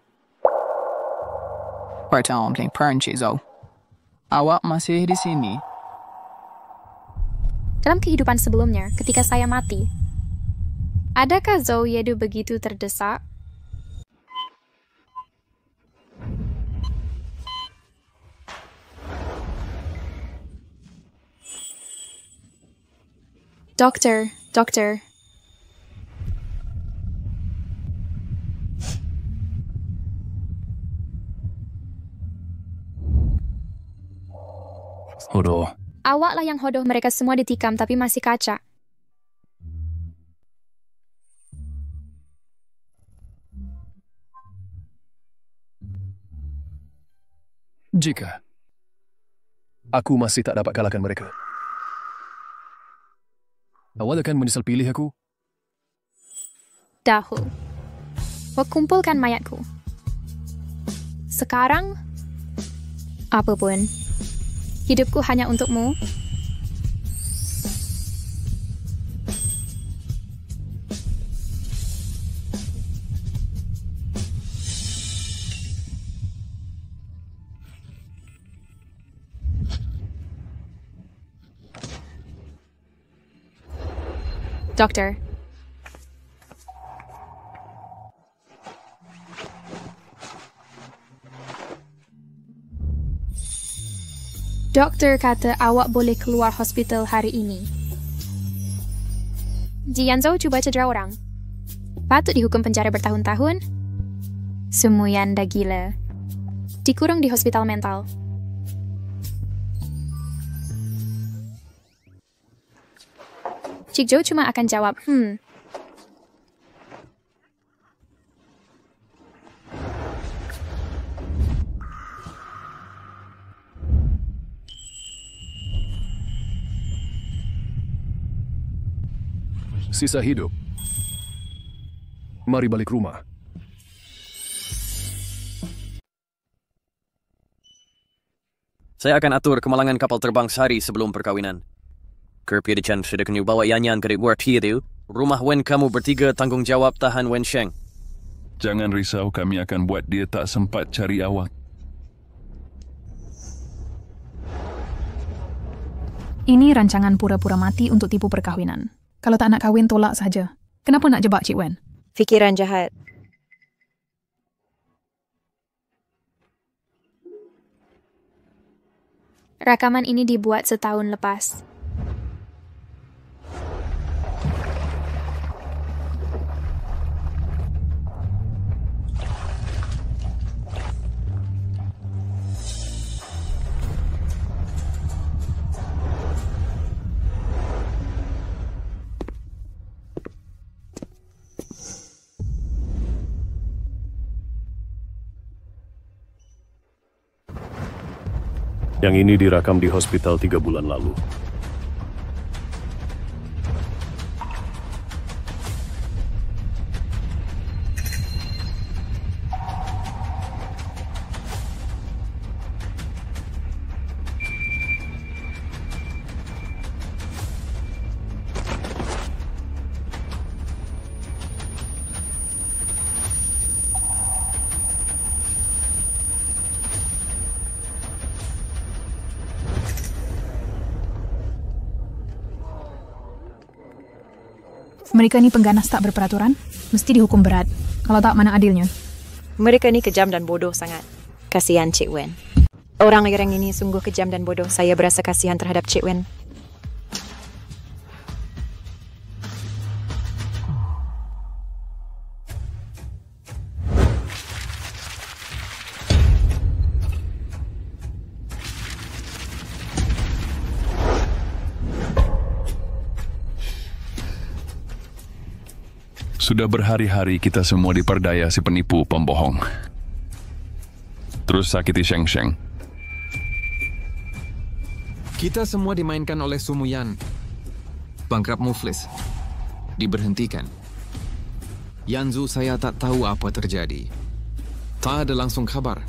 Pertama, Encik Zhou. Awak masih di sini. Dalam kehidupan sebelumnya, ketika saya mati, adakah Zhou Yedu begitu terdesak? Dokter. Hodoh. Awaklah yang hodoh, mereka semua ditikam tapi masih kacak. Jika aku masih tak dapat kalahkan mereka, awak akan menyesal pilih aku? Dahulu, kumpulkan mayatku. Sekarang, apapun, hidupku hanya untukmu. Dokter. Dokter kata awak boleh keluar hospital hari ini. Jianzhou cuba cedera orang. Patut dihukum penjara bertahun-tahun. Semuanya dah gila. Dikurung di hospital mental. Cik Zhou cuma akan jawab, Sisa hidup. Mari balik rumah. Saya akan atur kemalangan kapal terbang sehari sebelum perkawinan. Kerpiadican sudah kena bawa Yanyan ke Ward itu. Rumah Wen kamu bertiga tanggungjawab tahan Wen Sheng. Jangan risau, kami akan buat dia tak sempat cari awak. Ini rancangan pura-pura mati untuk tipu perkahwinan. Kalau tak nak kahwin, tolak saja. Kenapa nak jebak Cik Wen? Fikiran jahat. Rakaman ini dibuat setahun lepas. Yang ini dirakam di hospital 3 bulan lalu. Mereka ni pengganas tak berperaturan, mesti dihukum berat. Kalau tak, mana adilnya? Mereka ni kejam dan bodoh sangat. Kasihan Cik Wen. Orang-orang ini sungguh kejam dan bodoh. Saya berasa kasihan terhadap Cik Wen. Sudah berhari-hari kita semua diperdaya si penipu pembohong. Terus sakiti Sheng Sheng. Kita semua dimainkan oleh Sumuyan. Bangkrap muflis. Diberhentikan. Yanzu saya tak tahu apa terjadi. Tak ada langsung kabar.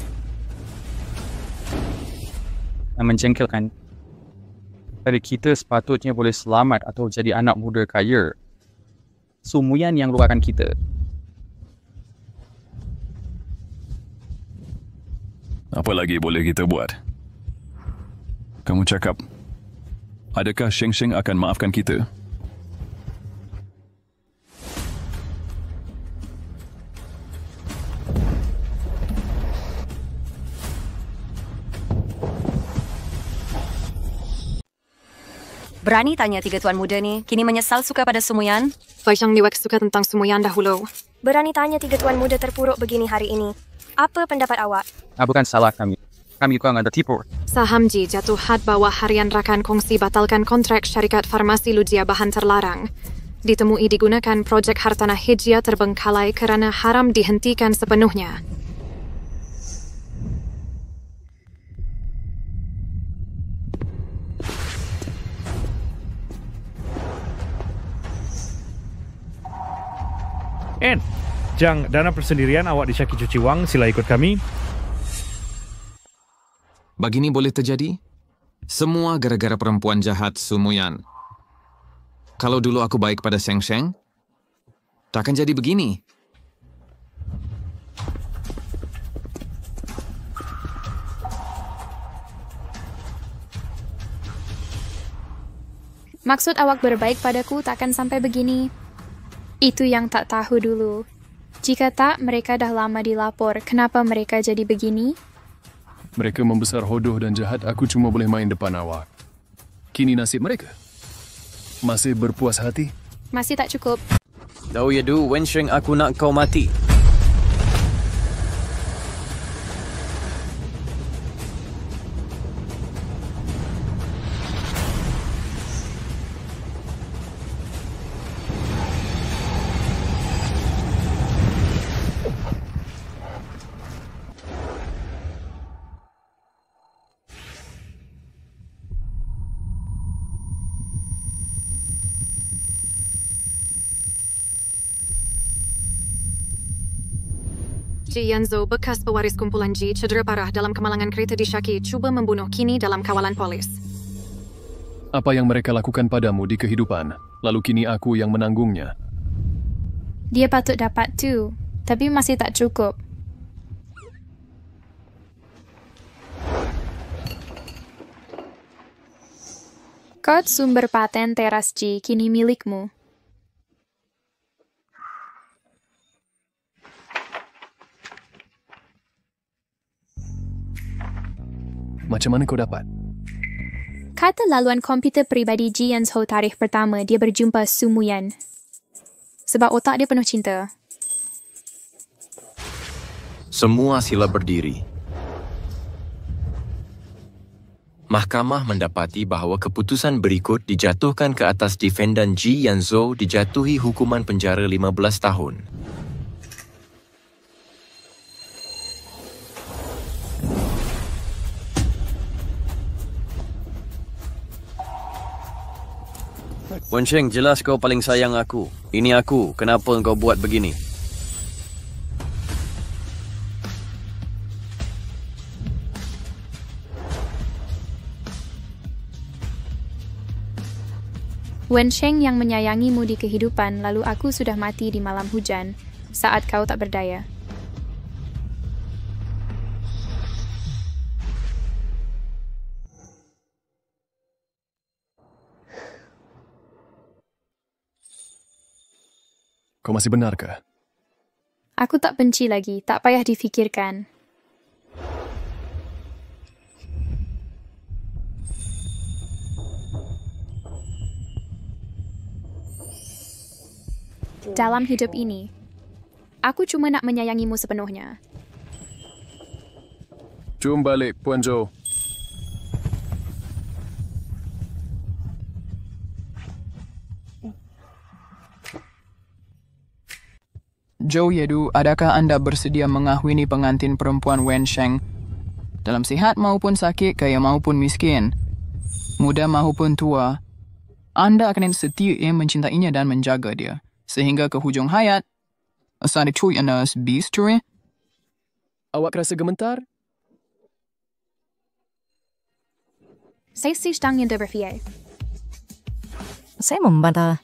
Yang menjengkelkan. Tadi kita sepatutnya boleh selamat atau jadi anak muda kaya. Sumuyan yang lupakan kita. Apa lagi boleh kita buat? Kamu cakap, adakah Sheng Sheng akan maafkan kita? Berani tanya tiga tuan muda ni, kini menyesal suka pada Sumuyan? Faishang Liwek suka tentang Sumuyan dahulu. Berani tanya tiga tuan muda terpuruk begini hari ini. Apa pendapat awak? Bukan salah kami. Kami kurang ada tipu. Sahamji jatuh had bahwa harian rakan kongsi batalkan kontrak syarikat farmasi Ludia bahan terlarang. Ditemui digunakan projek hartanah hijia terbengkalai kerana haram dihentikan sepenuhnya. Jang, dana persendirian awak di Syaki Cuci Wang, sila ikut kami. Begini boleh terjadi? Semua gara-gara perempuan jahat Sumuyan. Kalau dulu aku baik pada Sheng Sheng, takkan jadi begini. Maksud awak berbaik padaku takkan sampai begini. Itu yang tak tahu dulu. Jika tak, mereka dah lama dilapor. Kenapa mereka jadi begini? Mereka membesar hodoh dan jahat, aku cuma boleh main depan awak. Kini nasib mereka. Masih berpuas hati? Masih tak cukup. Tahu ya Du, Wen Sheng, aku nak kau mati. Ji Yanzo, bekas pewaris kumpulan Ji, cedera parah dalam kemalangan kereta di Syaki, cuba membunuh, kini dalam kawalan polis. Apa yang mereka lakukan padamu di kehidupan, lalu kini aku yang menanggungnya. Dia patut dapat tu, tapi masih tak cukup. Kod sumber paten teras Ji kini milikmu. Macam mana kau dapat? Kata laluan komputer peribadi Ji Yanzo tarikh pertama dia berjumpa Sumuyan. Sebab otak dia penuh cinta. Semua sila berdiri. Mahkamah mendapati bahawa keputusan berikut dijatuhkan ke atas defendan Ji Yanzo dijatuhi hukuman penjara 15 tahun. Wen Sheng, jelas kau paling sayang aku. Ini aku, kenapa kau buat begini? Wen Sheng yang menyayangimu di kehidupan, lalu aku sudah mati di malam hujan, saat kau tak berdaya. Kau masih benarkah? Aku tak benci lagi, tak payah difikirkan. Dalam hidup ini, aku cuma nak menyayangimu sepenuhnya. Jom balik, Puan Zhou. Zhou Yedu, adakah anda bersedia mengahwini pengantin perempuan Wen Sheng? Dalam sihat maupun sakit, kaya maupun miskin, muda maupun tua, anda akan setia mencintainya dan menjaga dia. Sehingga ke hujung hayat, asal cuy anda bis cuy. Awak rasa gemetar? Saya sedang ingin berfikir. Saya membantah.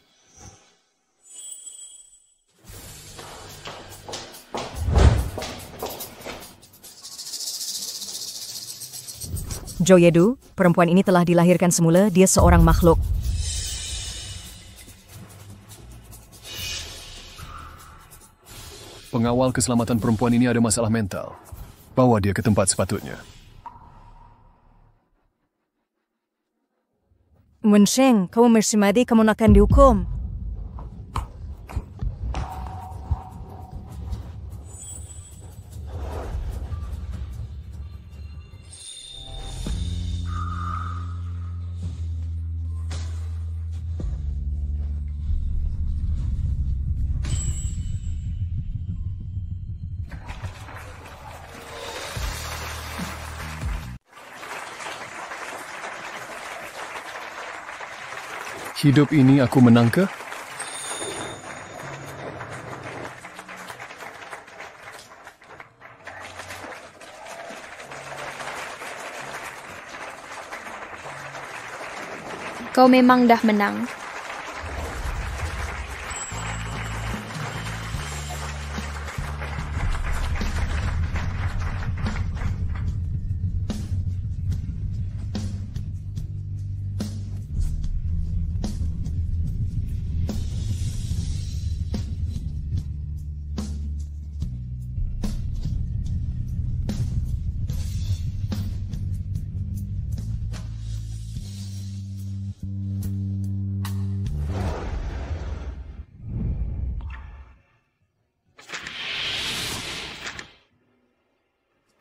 Zhou Yedu, perempuan ini telah dilahirkan semula, dia seorang makhluk. Pengawal keselamatan perempuan ini ada masalah mental. Bawa dia ke tempat sepatutnya. Wen Sheng, kamu mersimadi, kamu akan dihukum. Hidup ini aku menang ke? Kau memang dah menang.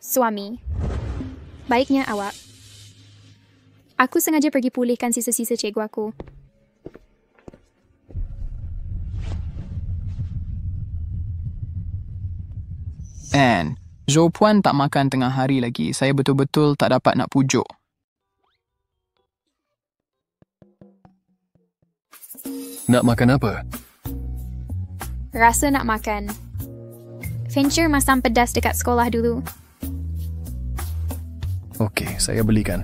Suami, baiknya awak. Aku sengaja pergi pulihkan sisa-sisa cikgu aku. Anne, Zhou Puan tak makan tengah hari lagi. Saya betul-betul tak dapat nak pujuk. Nak makan apa? Rasa nak makan. Venture masam pedas dekat sekolah dulu. Okey, saya belikan.